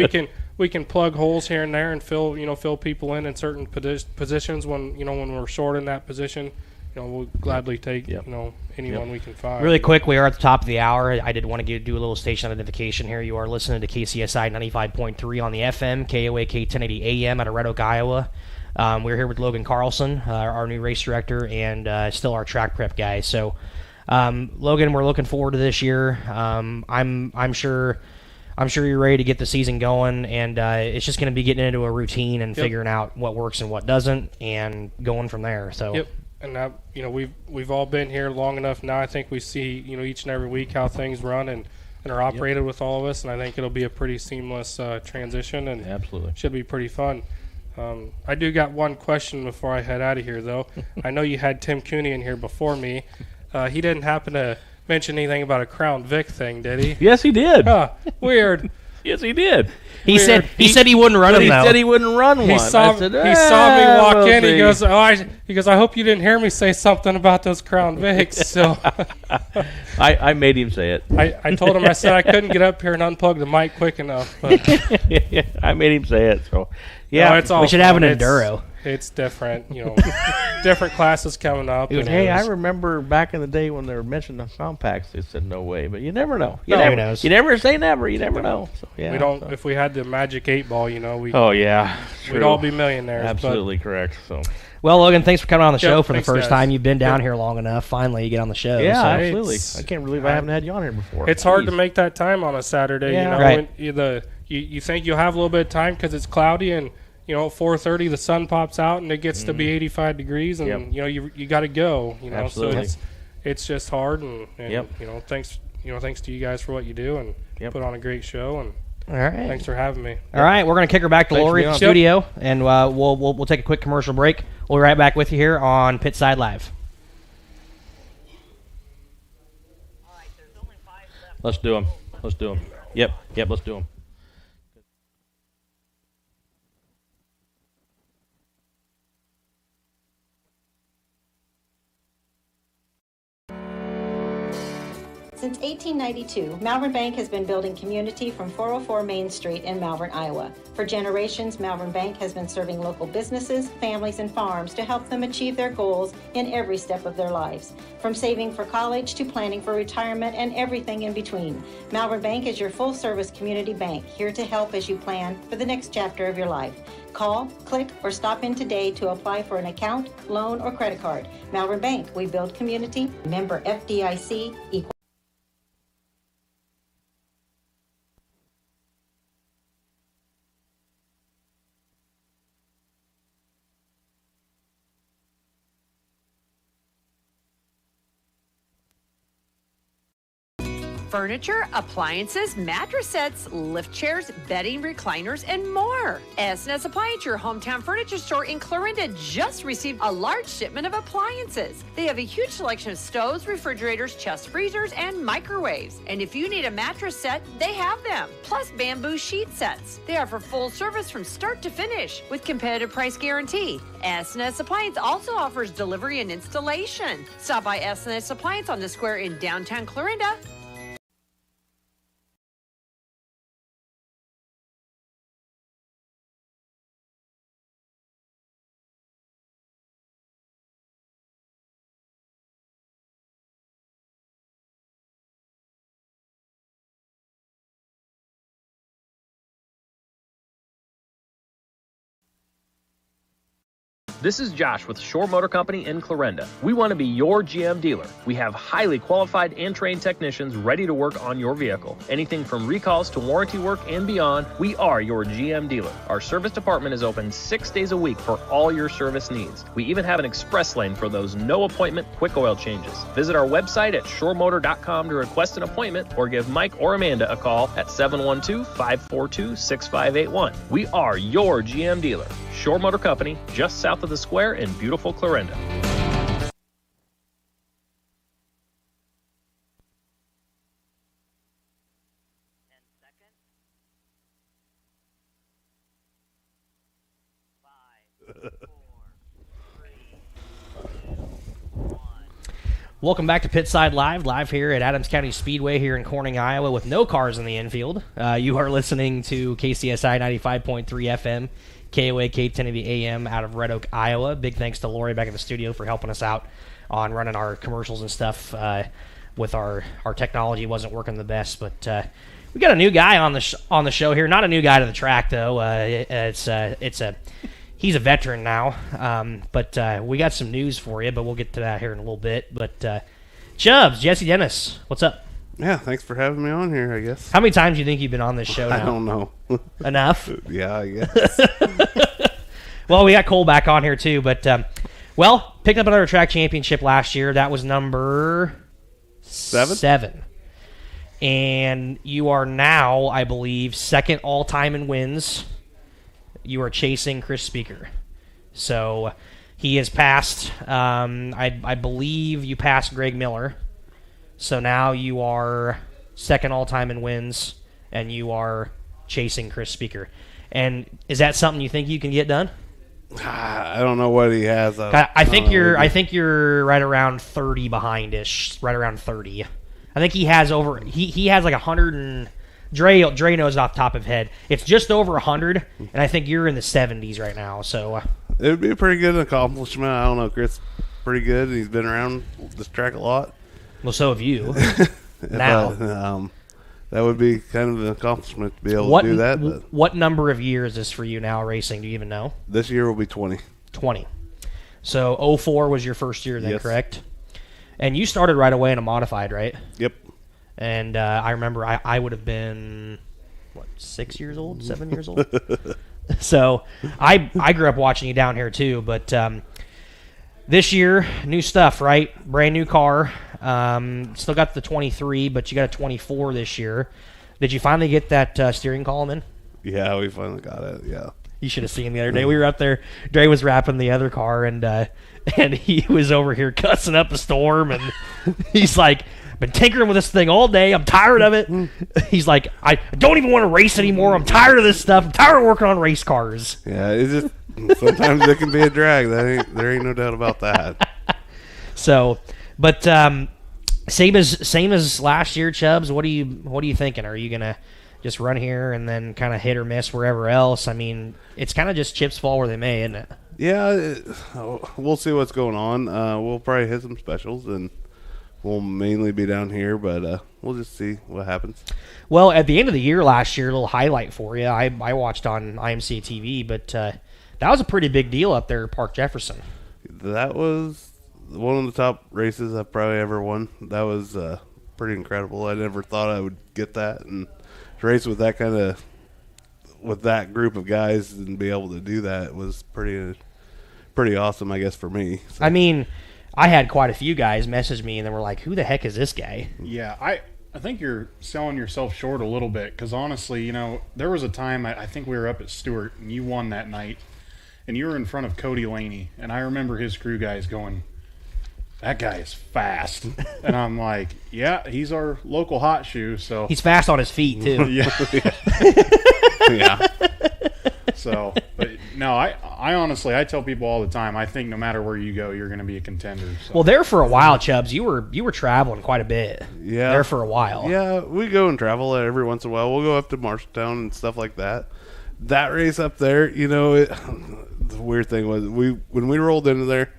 we can plug holes here and there and fill people in certain positions when we're short in that position, we'll gladly take anyone we can find. Really quick, we are at the top of the hour. I did want to do a little station identification here. You are listening to KCSI 95.3 on the FM, KOAK 1080 AM out of Red Oak, Iowa. We're here with Logan Carlson, our new race director, and still our track prep guy. So, Logan, we're looking forward to this year. I'm sure you're ready to get the season going, and it's just going to be getting into a routine and figuring out what works and what doesn't, and going from there. So. Yep. And we've all been here long enough now. I think we see each and every week how things run and are operated with all of us, and I think it'll be a pretty seamless transition, and absolutely should be pretty fun. I do got one question before I head out of here, though. I know you had Tim Cooney in here before me. He didn't happen to mention anything about a Crown Vic thing, did he? Yes, he did. Weird. Yes, he did. He said he wouldn't run him. He said he wouldn't run one. He saw me walk in. He goes, I hope you didn't hear me say something about those Crown Vics. So I made him say it. I told him, I said I couldn't get up here and unplug the mic quick enough. But I made him say it. So yeah, it's all we should have an enduro. It's different, different classes coming up. Hey, I remember back in the day when they were mentioning the compacts, they said no way, but you never know. Who knows? You never say never. You never know. So, yeah, we don't. So. If we had the magic 8-ball, we. Oh yeah, we'd all be millionaires. Absolutely correct. So. Well, Logan, thanks for coming on the show for the first guys. time. You've been down here long enough. Finally, you get on the show. Yeah, so. absolutely. I can't believe I haven't had you on here before. It's hard to make that time on a Saturday. Yeah. Right. You think you'll have a little bit of time because it's cloudy and. At 4:30 the sun pops out and it gets to be 85 degrees and you got to go. Absolutely. So it's just hard and thanks to you guys for what you do and put on a great show and all right. Thanks for having me. All right, we're gonna kick her back to Lori in the studio and we'll take a quick commercial break. We'll be right back with you here on Pitside Live. Let's do them. Yep, let's do them. Since 1892, Malvern Bank has been building community from 404 Main Street in Malvern, Iowa. For generations, Malvern Bank has been serving local businesses, families, and farms to help them achieve their goals in every step of their lives. From saving for college to planning for retirement and everything in between, Malvern Bank is your full-service community bank, here to help as you plan for the next chapter of your life. Call, click, or stop in today to apply for an account, loan, or credit card. Malvern Bank, we build community. Member FDIC, equal. Furniture, appliances, mattress sets, lift chairs, bedding, recliners, and more. S&S Appliance, your hometown furniture store in Clarinda, just received a large shipment of appliances. They have a huge selection of stoves, refrigerators, chest freezers, and microwaves. And if you need a mattress set, they have them. Plus bamboo sheet sets. They offer full service from start to finish with competitive price guarantee. S&S Appliance also offers delivery and installation. Stop by S&S Appliance on the square in downtown Clarinda. This is Josh with Shore Motor Company in Clarinda. We want to be your GM dealer. We have highly qualified and trained technicians ready to work on your vehicle. Anything from recalls to warranty work and beyond, we are your GM dealer. Our service department is open 6 days a week for all your service needs. We even have an express lane for those no-appointment quick oil changes. Visit our website at shoremotor.com to request an appointment or give Mike or Amanda a call at 712-542-6581. We are your GM dealer. Shore Motor Company, just south of the square in beautiful Clarinda. Welcome back to Pitside Live here at Adams County Speedway here in Corning, Iowa, with no cars in the infield. You are listening to KCSI 95.3 FM, KOA K1080 AM out of Red Oak, Iowa. Big thanks to Lori back in the studio for helping us out on running our commercials and stuff with our technology. Wasn't working the best, but we got a new guy on the show here. Not a new guy to the track, though. He's a veteran now, but we got some news for you, but we'll get to that here in a little bit. But Chubbs, Jesse Dennis, what's up? Yeah, thanks for having me on here, I guess. How many times do you think you've been on this show now? I don't know. Enough? Yeah, I guess. Well, we got Cole back on here, too. But, picked up another track championship last year. That was number 7. And you are now, I believe, second all-time in wins. You are chasing Chris Speaker. So he has passed, I believe you passed Greg Miller. So now you are second all-time in wins, and you are chasing Chris Speaker. And is that something you think you can get done? I don't know what he has. I think you're right around 30 behind-ish, right around 30. I think he has over. He has like 100 and. Dre knows off the top of his head. It's just over 100, and I think you're in the 70s right now. So it would be a pretty good accomplishment. I don't know, Chris, pretty good. He's been around this track a lot. Well, so have you. Now, that would be kind of an accomplishment to be able to do that. But what number of years is this for you now racing? Do you even know? This year will be 20. 20. So 04 was your first year then, yes. Correct? And you started right away in a modified, right? Yep. And I remember I would have been, 6 years old, 7 years old? So I grew up watching you down here too. But this year, new stuff, right? Brand new car. Still got the 23, but you got a 24 this year. Did you finally get that steering column in? Yeah, we finally got it, yeah. You should have seen the other day. We were up there. Dre was wrapping the other car, and he was over here cussing up a storm, and he's like, been tinkering with this thing all day. I'm tired of it. He's like, I don't even want to race anymore. I'm tired of this stuff. I'm tired of working on race cars. Yeah, it's just sometimes it can be a drag. There ain't no doubt about that. So, but same as last year, Chubbs. What are you thinking? Are you gonna just run here and then kind of hit or miss wherever else? I mean, it's kind of just chips fall where they may, isn't it? Yeah, we'll see what's going on. We'll probably hit some specials and. We'll mainly be down here, but we'll just see what happens. Well, at the end of the year last year, a little highlight for you. I watched on IMCA TV, but that was a pretty big deal up there at Park Jefferson. That was one of the top races I've probably ever won. That was pretty incredible. I never thought I would get that, and to race with that with that group of guys and be able to do that was pretty awesome, I guess, for me. So. I mean, I had quite a few guys message me, and they were like, who the heck is this guy? Yeah, I think you're selling yourself short a little bit, because honestly, there was a time, I think we were up at Stewart, and you won that night, and you were in front of Cody Laney, and I remember his crew guys going, that guy is fast. And I'm like, yeah, he's our local hot shoe, so. He's fast on his feet, too. Yeah. So, but no, I honestly, I tell people all the time, I think no matter where you go, you're going to be a contender. So. Well, there for a while, Chubbs, you were traveling quite a bit. Yeah. There for a while. Yeah, we go and travel every once in a while. We'll go up to Marshalltown and stuff like that. That race up there, the weird thing was when we rolled into there,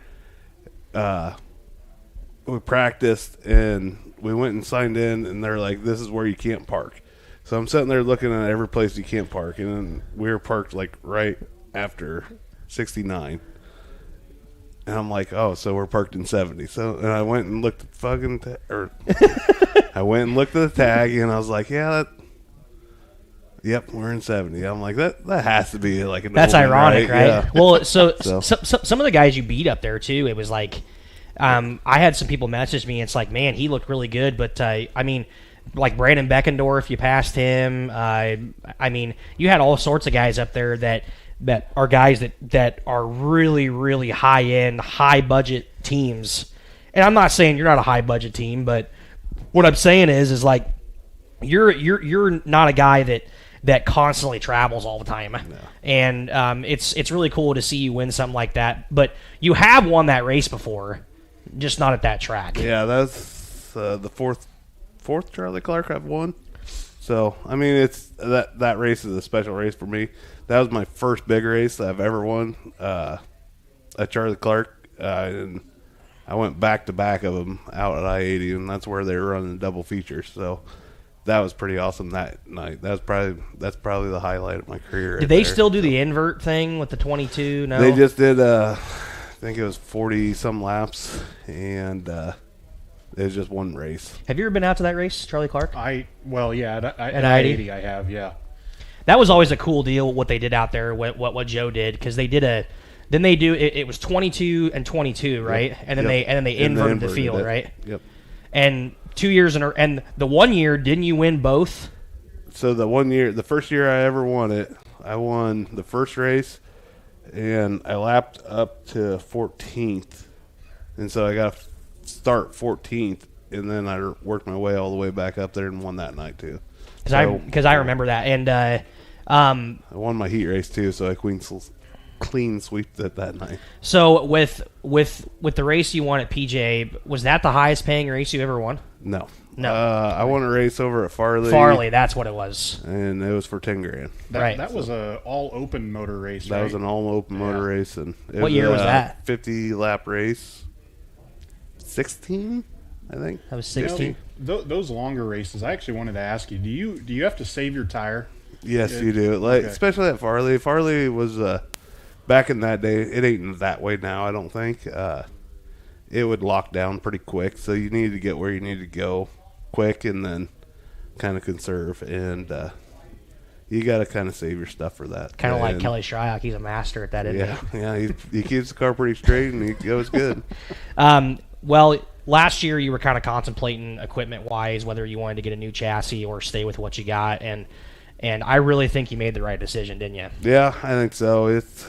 we practiced and we went and signed in, and they're like, this is where you can't park. So I'm sitting there looking at every place you can't park, and then we were parked like right after 69. And I'm like, oh, so we're parked in 70. So, and I went and looked at I went and looked at the tag, and I was like, yeah, yep, we're in 70. I'm like, that has to be like an That's old one, ironic, right? Yeah. Well, so some of the guys you beat up there too, it was like, I had some people message me. It's like, man, he looked really good, but I mean, like Brandon Beckendorf, you passed him. I mean, you had all sorts of guys up there that are guys that are really, really high end, high budget teams. And I'm not saying you're not a high budget team, but what I'm saying is like you're not a guy that constantly travels all the time. No. And it's really cool to see you win something like that. But you have won that race before, just not at that track. Yeah, that's the fourth Charlie Clark I've won. So I mean, it's that race is a special race for me. That was my first big race that I've ever won at Charlie Clark, and I went back to back of them out at I-80, and that's where they were running double features. So that was pretty awesome that night. That's probably the highlight of my career. Did they still do the invert thing with the 22? No, they just did. I think it was 40 some laps, and it was just one race. Have you ever been out to that race, Charlie Clark? At I-80? I have, yeah. That was always a cool deal what they did out there, what Joe did, because they did it was 22 and 22, right? Yep. And then they inverted the field, it. right? Yep. And 2 years and the 1 year, didn't you win both? So the first year I ever won it, I won the first race, and I lapped up to 14th, and so I got to start 14th, and then I worked my way all the way back up there and won that night too. Because I remember that, and I won my heat race too, so I clean sweeped it that night. So with the race you won at PJ, was that the highest paying race you ever won? No. No. I won a race over at Farley. Farley, that's what it was. And it was for 10 grand. That was a all open motor race, right? That was an all open motor race, and what year was that? 50 lap race. 16, I think. That was 16. Those longer races, I actually wanted to ask you, do you have to save your tire? Yes, you do. Especially at Farley. Farley was back in that day. It ain't that way now, I don't think. It would lock down pretty quick, so you needed to get where you needed to go quick and then kind of conserve, and you got to kind of save your stuff for that. Kind of like Kelly Shryock. He's a master at that, isn't he? Yeah, he keeps the car pretty straight, and he goes good. Well, last year you were kind of contemplating equipment-wise whether you wanted to get a new chassis or stay with what you got, and I really think you made the right decision, didn't you? Yeah, I think so. It's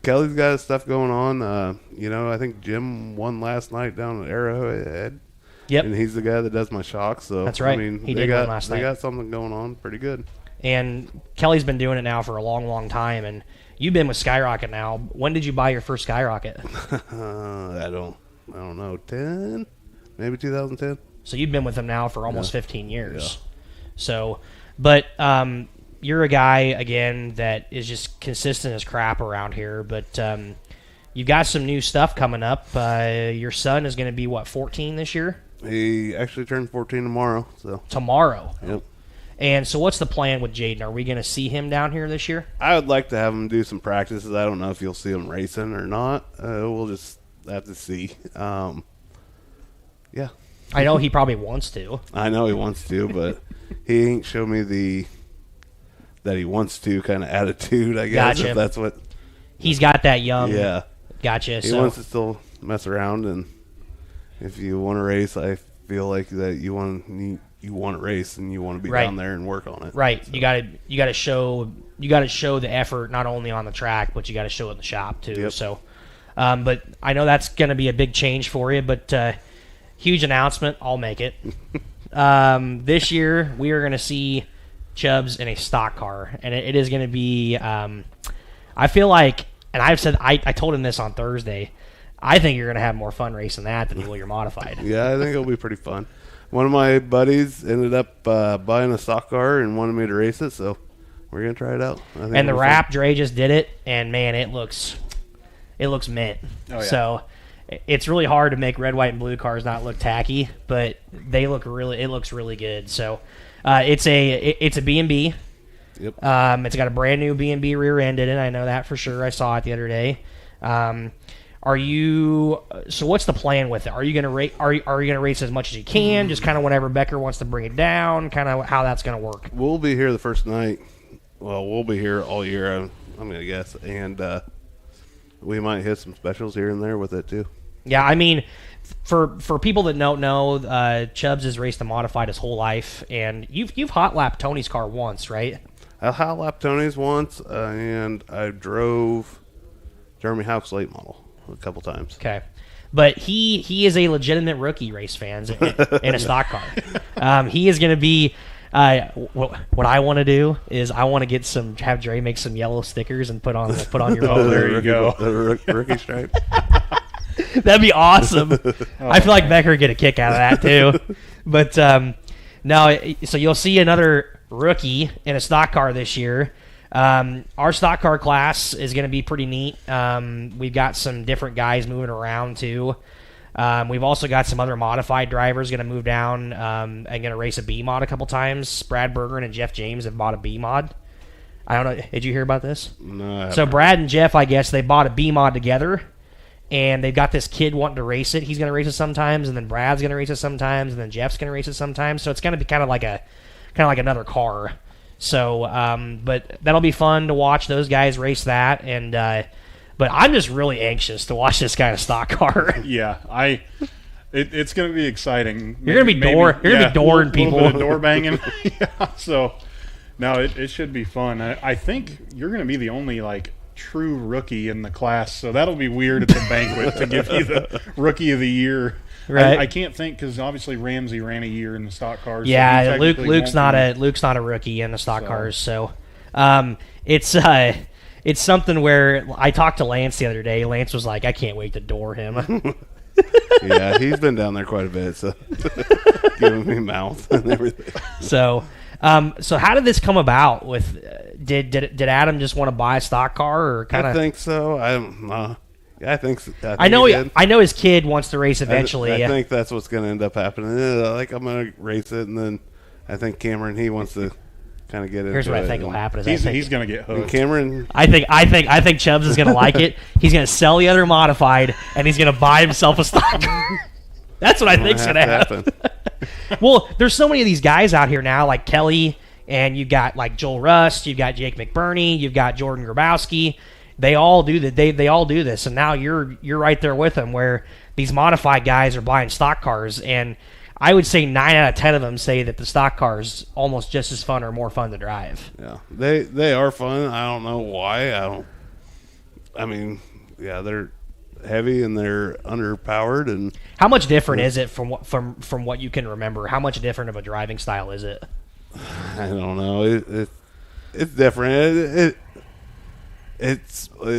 Kelly's got his stuff going on. I think Jim won last night down at Arrowhead. Yep. And he's the guy that does my shocks. So that's right. I mean, he did win last night. They got something going on pretty good. And Kelly's been doing it now for a long, long time, and you've been with Skyrocket now. When did you buy your first Skyrocket? I don't know, 10, maybe 2010. So you've been with them now for almost 15 years. Yeah. So, but you're a guy again that is just consistent as crap around here. But you've got some new stuff coming up. Your son is going to be 14 this year. He actually turned 14 tomorrow. So tomorrow. Yep. And so what's the plan with Jaden? Are we going to see him down here this year? I would like to have him do some practices. I don't know if you'll see him racing or not. We'll just have to see. Yeah. I know he probably wants to. I know he wants to, but he ain't show me that he wants to kind of attitude, I guess. Gotcha. If that's what. He's got that young. Yeah. Gotcha. He wants to still mess around, and if you want to race, I feel like that you want to race and you want to be down there and work on it. Right. So. You got to show the effort not only on the track, but you got to show it in the shop too. Yep. So, but I know that's going to be a big change for you. But huge announcement. I'll make it. This year we are going to see Chubbs in a stock car, and it is going to be. I feel like, and I've said I told him this on Thursday. I think you're going to have more fun racing that than you will your modified. Yeah, I think it'll be pretty fun. One of my buddies ended up buying a stock car and wanted me to race it, so we're going to try it out. And the wrap, Dre just did it, and man, it looks mint. Oh, yeah. So it's really hard to make red, white, and blue cars not look tacky, but it looks really good. So it's a B&B. Yep. It's got a brand new B&B rear end in it. I know that for sure. I saw it the other day. Are you so? What's the plan with it? Are you gonna race? Are you gonna race as much as you can? Just kind of whenever Becker wants to bring it down. Kind of how that's gonna work. We'll be here the first night. Well, we'll be here all year. I'm gonna guess, and we might hit some specials here and there with it too. Yeah, I mean, for people that don't know, Chubbs has raced a modified his whole life, and you've hot lapped Tony's car once, right? I hot lapped Tony's once, and I drove Jeremy Houck's late model a couple times. Okay, but he is a legitimate rookie, race fans, in a stock car. He is going to be. What I want to do is I want to have Dre make some yellow stickers and put on your. Oh, there you go. The rookie stripe. That'd be awesome. I feel like Becker would get a kick out of that too. But no, so you'll see another rookie in a stock car this year. Our stock car class is going to be pretty neat. We've got some different guys moving around too. We've also got some other modified drivers going to move down and going to race a B mod a couple times. Brad Bergeron and Jeff James have bought a B mod. I don't know. Did you hear about this? No. So Brad and Jeff, I guess, they bought a B mod together, and they've got this kid wanting to race it. He's going to race it sometimes, and then Brad's going to race it sometimes, and then Jeff's going to race it sometimes. So it's going to be kind of like another car. So, but that'll be fun to watch those guys race that, and but I'm just really anxious to watch this kind of stock car. Yeah, it's going to be exciting. You're going to be dooring people, a little bit of door banging. Yeah, so no, it should be fun. I think you're going to be the only true rookie in the class, so that'll be weird at the banquet to give you the rookie of the year. Right. I can't think because obviously Ramsey ran a year in the stock cars. Yeah, so Luke's not a rookie in the stock cars. So it's something where I talked to Lance the other day. Lance was like, I can't wait to door him. Yeah, he's been down there quite a bit, so giving me mouth and everything. So how did this come about? With did Adam just want to buy a stock car or kind of? I think so. I think I know his kid wants to race eventually. I think that's what's going to end up happening. I'm going to race it, and then I think Cameron he wants to kind of get into it. Here's what I think will happen: he's going to get hooked. And Cameron, I think Chubbs is going to like it. He's going to sell the other modified, and he's going to buy himself a stock car. That's what I think's going to happen. Well, there's so many of these guys out here now, like Kelly, and you've got Joel Rust, you've got Jake McBurney, you've got Jordan Grabowski. They all do that. They all do this, and now you're right there with them. Where these modified guys are buying stock cars, and I would say 9 out of 10 of them say that the stock cars almost just as fun or more fun to drive. Yeah, they are fun. I don't know why. They're heavy and they're underpowered. And how much different is it from what you can remember? How much different of a driving style is it? I don't know. It's different. It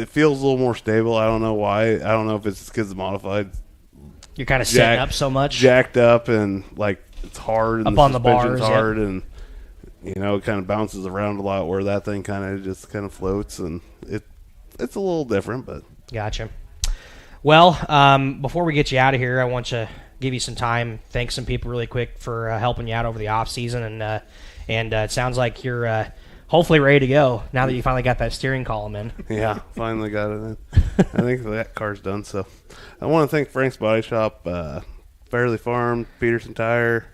feels a little more stable. I don't know why. I don't know if it's because the modified. You're kind of setting up so much. Jacked up and it's hard and up the on the suspension's bars, hard and it kind of bounces around a lot. Where that thing kind of just kind of floats and it's a little different, but gotcha. Well, before we get you out of here, I want to give you some time. Thank some people really quick for helping you out over the off season, and it sounds like you're. Hopefully ready to go now that you finally got that steering column in. Yeah, finally got it in. I think that car's done. So I want to thank Frank's Body Shop, Fairley Farm, Peterson Tire.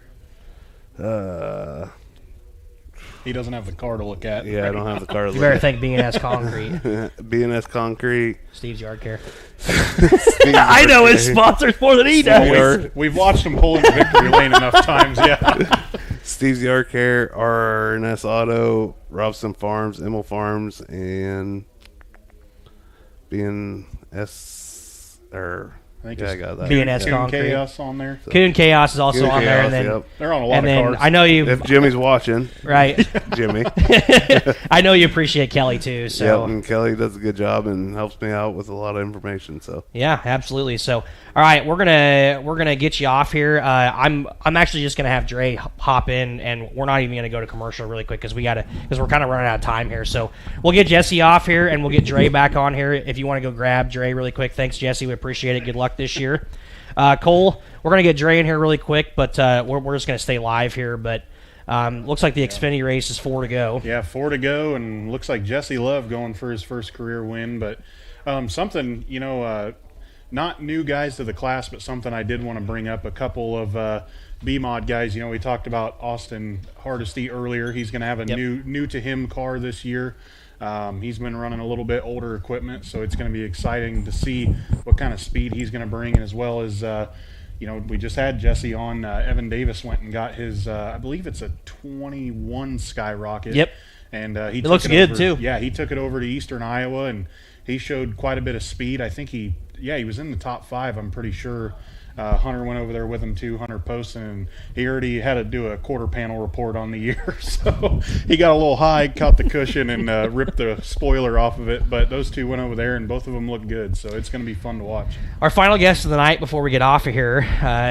He doesn't have the car to look at. Yeah, I don't have the car to look at. You better thank B&S Concrete. B&S Concrete. Steve's Yard Care. I know his sponsors more than he does. We've watched him pull into victory lane enough times, yeah. Steve's Yard Care, RNS Auto, Robson Farms, Immel Farms, and B&S, I got that. B&S Concrete. Chaos on there. Coon Chaos is also on there, and then they're on a lot of cars. I know you. If Jimmy's watching, right? Jimmy. I know you appreciate Kelly too. So yep, and Kelly does a good job and helps me out with a lot of information. So yeah, absolutely. So all right, we're gonna get you off here. I'm actually just gonna have Dre hop in, and we're not even gonna go to commercial really quick because we're kind of running out of time here. So we'll get Jesse off here, and we'll get Dre back on here. If you want to go grab Dre really quick, thanks Jesse, we appreciate it. Good luck this year. Cole, we're going to get Dre in here really quick, but we're just going to stay live here. But looks like the Xfinity race is 4 to go. Yeah, 4 to go, and looks like Jesse Love going for his first career win. But something, not new guys to the class, but something I did want to bring up. A couple of B-Mod guys. You know, we talked about Austin Hardesty earlier. He's going to have a new to him car this year. He's been running a little bit older equipment, so it's going to be exciting to see what kind of speed he's going to bring, and as well as you know, we just had Jesse on. Evan Davis went and got his, I believe it's a 21 Skyrocket. Yep. And it looks good too. Yeah, he took it over to Eastern Iowa, and he showed quite a bit of speed. I think he was in the top 5, I'm pretty sure. Hunter went over there with him too, Hunter Poston, and he already had to do a quarter panel report on the year. So he got a little high, caught the cushion, and ripped the spoiler off of it. But those two went over there, and both of them looked good. So it's going to be fun to watch. Our final guest of the night before we get off of here,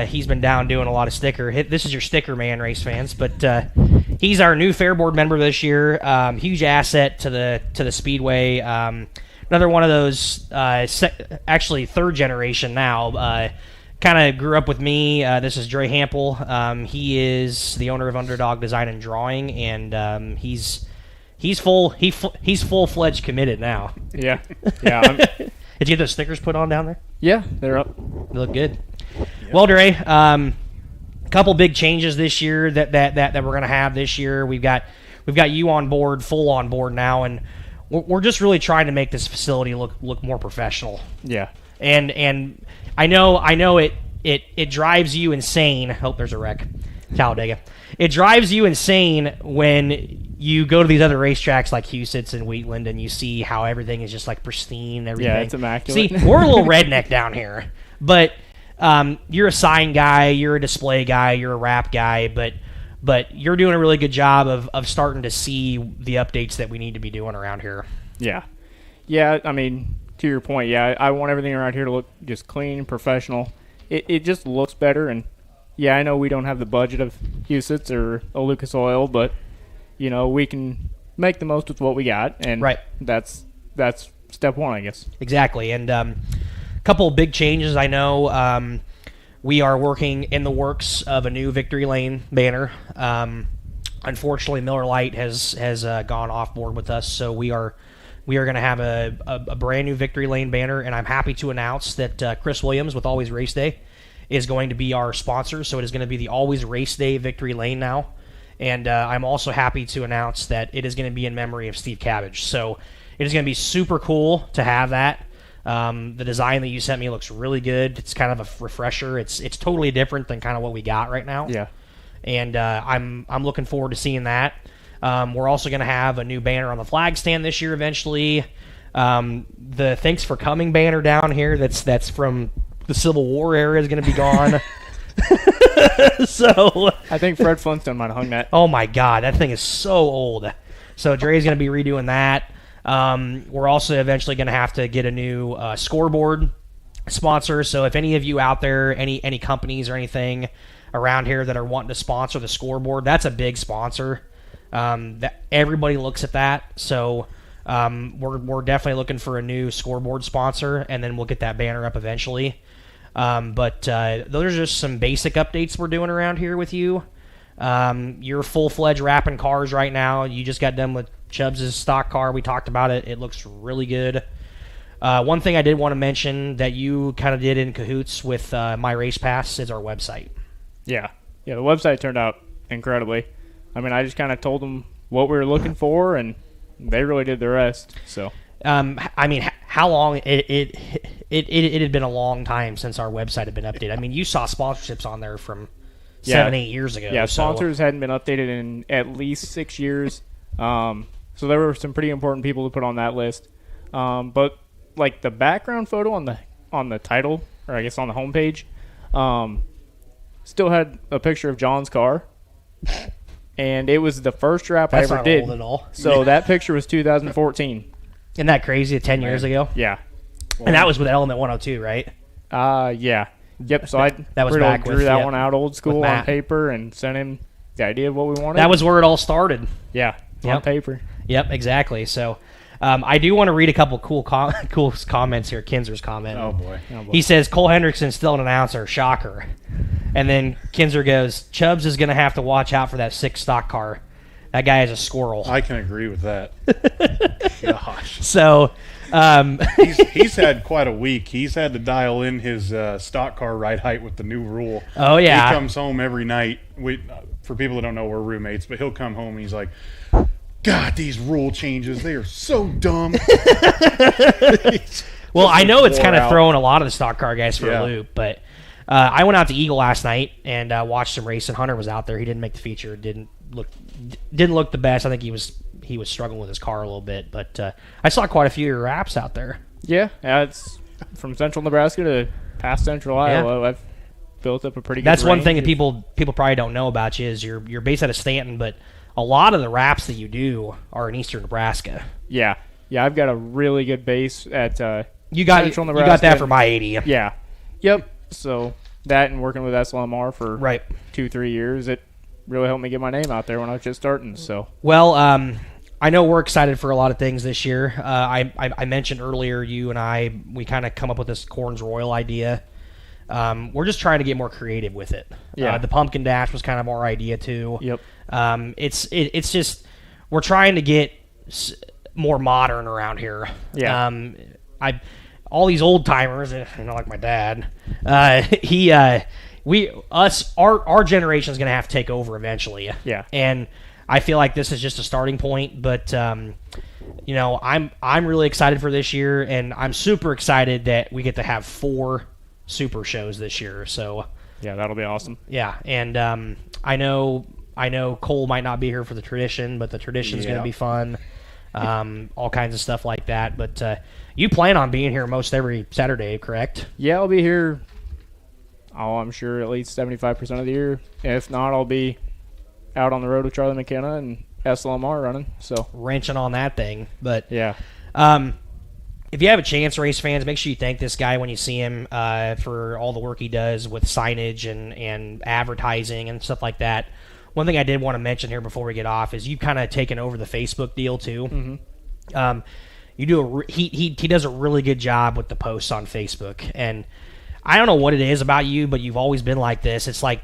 he's been down doing a lot of sticker. This is your sticker man, race fans. But he's our new Fair Board member this year. Huge asset to the Speedway. Another one of those, actually third generation now. Kind of grew up with me. This is Dre Hampel. He is the owner of Underdog Design and Drawing, and he's full-fledged committed now. Yeah. Did you get those stickers put on down there? Yeah, they're up. They look good. Yep. Well, Dre, a couple big changes this year that we're gonna have this year. We've got you on board, full on board now, and we're just really trying to make this facility look more professional. Yeah. And I know it drives you insane. Oh, there's a wreck. Talladega. It drives you insane when you go to these other racetracks like Huset's and Wheatland and you see how everything is just like pristine. Everything. Yeah, it's immaculate. See, we're a little redneck down here, but you're a sign guy, you're a display guy, you're a wrap guy, but you're doing a really good job of starting to see the updates that we need to be doing around here. Yeah. Yeah, I mean, to your point, yeah, I want everything around here to look just clean, professional. It just looks better, and yeah, I know we don't have the budget of Huset's or a Lucas Oil, but you know, we can make the most with what we got, and right. That's step one, I guess. Exactly, and a couple of big changes. I know we are working in the works of a new Victory Lane banner. Unfortunately, Miller Lite has gone off board with us, so we are going to have a brand new Victory Lane banner, and I'm happy to announce that Chris Williams with Always Race Day is going to be our sponsor, so it is going to be the Always Race Day Victory Lane now. And I'm also happy to announce that it is going to be in memory of Steve Cabbage. So it is going to be super cool to have that. The design that you sent me looks really good. It's kind of a refresher. It's totally different than kind of what we got right now. Yeah. And I'm looking forward to seeing that. We're also going to have a new banner on the flag stand this year eventually. The Thanks for Coming banner down here that's from the Civil War era is going to be gone. So I think Fred Flintstone might have hung that. Oh my God, that thing is so old. So Dre's going to be redoing that. We're also eventually going to have to get a new scoreboard sponsor. So if any of you out there, any companies or anything around here that are wanting to sponsor the scoreboard, that's a big sponsor. That everybody looks at that. So we're definitely looking for a new scoreboard sponsor, and then we'll get that banner up eventually. But those are just some basic updates we're doing around here with you. You're full-fledged wrapping cars right now. You just got done with Chubbs' stock car. We talked about it. It looks really good. One thing I did want to mention that you kind of did in cahoots with My Race Pass is our website. Yeah, the website turned out incredibly. I mean, I just kind of told them what we were looking for, and they really did the rest. So, I mean, how long it had been a long time since our website had been updated. I mean, you saw sponsorships on there from 7-8 years ago. Yeah, sponsors hadn't been updated in at least 6 years. So there were some pretty important people to put on that list. But like the background photo on the title, or I guess on the homepage, still had a picture of John's car. And it was the first wrap I ever did. Old at all. So that picture was 2014. Isn't that crazy? 10 years ago? Yeah. And that was with Element 102, right? Yeah. Yep. So I drew that one out old school on paper and sent him the idea of what we wanted. That was where it all started. Yeah. On paper. Yep, exactly. So I do want to read a couple cool comments here. Kinzer's comment. Oh boy. He says, Cole Hendrickson's still an announcer. Shocker. And then Kinzer goes, Chubbs is going to have to watch out for that 6 stock car. That guy is a squirrel. I can agree with that. Gosh. So He's had quite a week. He's had to dial in his stock car ride height with the new rule. Oh, yeah. He comes home every night. For people that don't know, we're roommates, but he'll come home and he's like, God, these rule changes, they are so dumb. Well, I know it's kind of out. throwing a lot of the stock car guys for Yeah. a loop, but I went out to Eagle last night and watched some racing. Hunter was out there. He didn't make the feature. Didn't look the best. I think he was struggling with his car a little bit, but I saw quite a few of your wraps out there. Yeah, it's from central Nebraska to past central Iowa. I've built up a pretty good That's one range thing that of- people probably don't know about you is you're based out of Stanton, but a lot of the wraps that you do are in eastern Nebraska. Yeah, I've got a really good base at You got central Nebraska. You got that for my 80. Yeah. Yep. So that and working with SLMR for right 2-3 years, it really helped me get my name out there when I was just starting. So well, I know we're excited for a lot of things this year. I mentioned earlier you and we kind of come up with this Corns Royal idea. We're just trying to get more creative with it. Yeah. The pumpkin dash was kind of our idea too. Yep. It's just we're trying to get more modern around here. Yeah. All these old timers, like my dad, our generation is going to have to take over eventually. Yeah. And I feel like this is just a starting point, but I'm really excited for this year, and I'm super excited that we get to have 4 super shows this year. So yeah, that'll be awesome. Yeah, and I know Cole might not be here for the tradition, but the tradition's going to be fun. All kinds of stuff like that. But you plan on being here most every Saturday, correct? Yeah, I'll be here. I'm sure at least 75% of the year. If not, I'll be out on the road with Charlie McKenna and SLMR running. So wrenching on that thing. But yeah. If you have a chance, race fans, make sure you thank this guy when you see him for all the work he does with signage and advertising and stuff like that. One thing I did want to mention here before we get off is you've kind of taken over the Facebook deal too. Mm-hmm. You do he does a really good job with the posts on Facebook, and I don't know what it is about you, but you've always been like this. It's like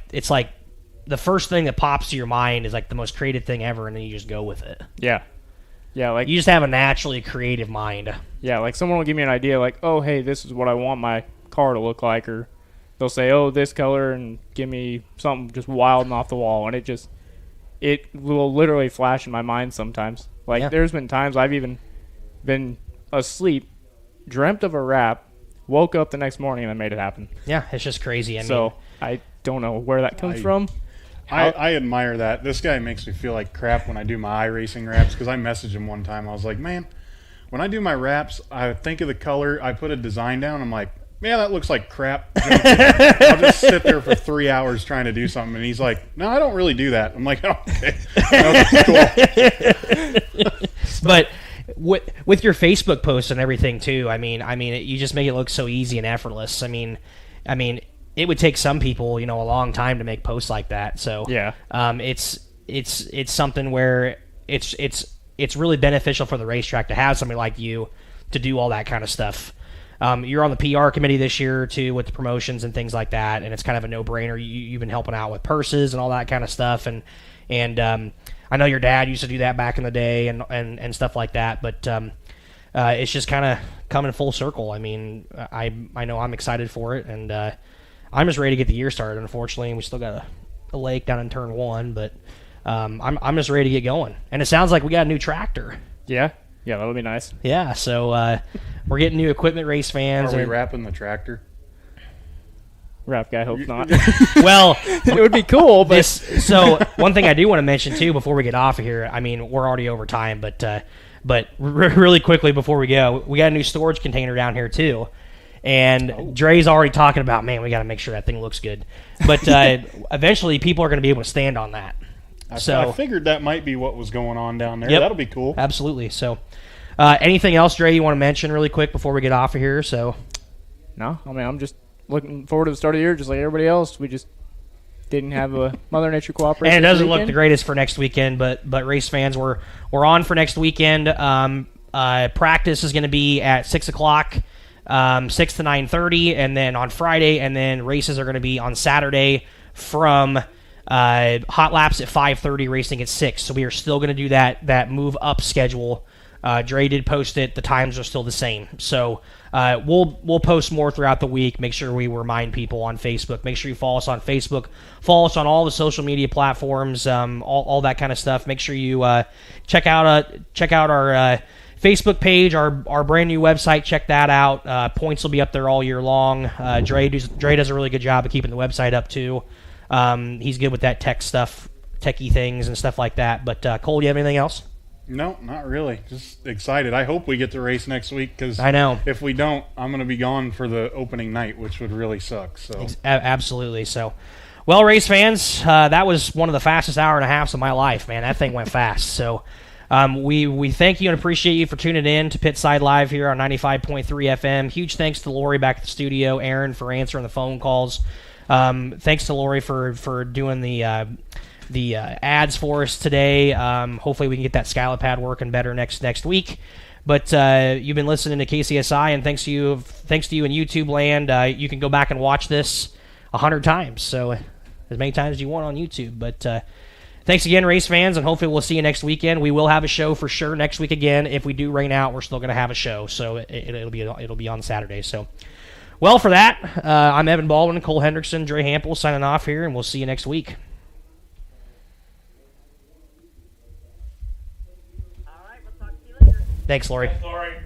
the first thing that pops to your mind is like the most creative thing ever, and then you just go with it. Yeah, like you just have a naturally creative mind. Yeah, like someone will give me an idea, like, oh, hey, this is what I want my car to look like, or they'll say, oh, this color, and give me something just wild and off the wall, and it will literally flash in my mind sometimes. Like, there's been times I've even been asleep, dreamt of a wrap, woke up the next morning, and I made it happen. Yeah, it's just crazy. I don't know where that comes from. I admire that. This guy makes me feel like crap when I do my iRacing wraps, because I messaged him one time. I was like, man, when I do my wraps, I think of the color, I put a design down, I'm like, yeah, that looks like crap. I'll just sit there for 3 hours trying to do something. And he's like, no, I don't really do that. I'm like, oh, okay. Cool. But with your Facebook posts and everything too, I mean, you just make it look so easy and effortless. I mean, it would take some people, a long time to make posts like that. So yeah, it's something where it's really beneficial for the racetrack to have somebody like you to do all that kind of stuff. You're on the PR committee this year too with the promotions and things like that, and it's kind of a no-brainer. You've been helping out with purses and all that kind of stuff, and I know your dad used to do that back in the day and stuff like that. But it's just kind of coming full circle. I mean, I know I'm excited for it, and I'm just ready to get the year started. Unfortunately, we still got a lake down in turn 1, but I'm just ready to get going. And it sounds like we got a new tractor. Yeah, that'll be nice. Yeah, so we're getting new equipment, race fans. Are we wrapping the tractor? Wrap guy, hope not. Well, it would be cool, but so one thing I do want to mention too before we get off of here. I mean, we're already over time, but really quickly before we go, we got a new storage container down here too. And Dre's already talking about, man, we got to make sure that thing looks good. But eventually, people are going to be able to stand on that. I figured that might be what was going on down there. Yep, that'll be cool. Absolutely. So, anything else, Dre, you want to mention really quick before we get off of here? So, no, I mean, I'm just looking forward to the start of the year, just like everybody else. We just didn't have a Mother Nature cooperation. And it doesn't look the greatest for next weekend, but race fans, we're on for next weekend. Practice is going to be at 6 o'clock. 6 to 9:30, and then on Friday, and then races are going to be on Saturday from hot laps at 5:30, racing at 6. So we are still going to do that move up schedule Dre did post it. The times are still the same. So we'll post more throughout the week. Make sure we remind people on Facebook. Make sure you follow us on Facebook. Follow us on all the social media platforms, all that kind of stuff. Make sure you check out our Facebook page, our brand new website. Check that out. Points will be up there all year long. Dre does a really good job of keeping the website up too. He's good with that tech stuff, techie things and stuff like that. But Cole, do you have anything else? No, not really. Just excited. I hope we get to race next week because I know if we don't, I'm going to be gone for the opening night, which would really suck. So absolutely. So, well, race fans, that was one of the fastest hour and a halves of my life, man. That thing went fast. So, we thank you and appreciate you for tuning in to Pitside Live here on 95.3 FM. Huge thanks to Lori back at the studio, Aaron for answering the phone calls. Thanks to Lori for doing the ads for us today. Hopefully we can get that Scala pad working better next week. But you've been listening to KCSI, and thanks to you in YouTube land. You can go back and watch this 100 times, so as many times as you want on YouTube. But thanks again, race fans, and hopefully we'll see you next weekend. We will have a show for sure next week again. If we do rain out, we're still going to have a show, so it'll be on Saturday. So, well, for that, I'm Evan Baldwin, Cole Hendrickson, Dre Hampel signing off here, and we'll see you next week. Thanks, Lori. Thanks, Lori.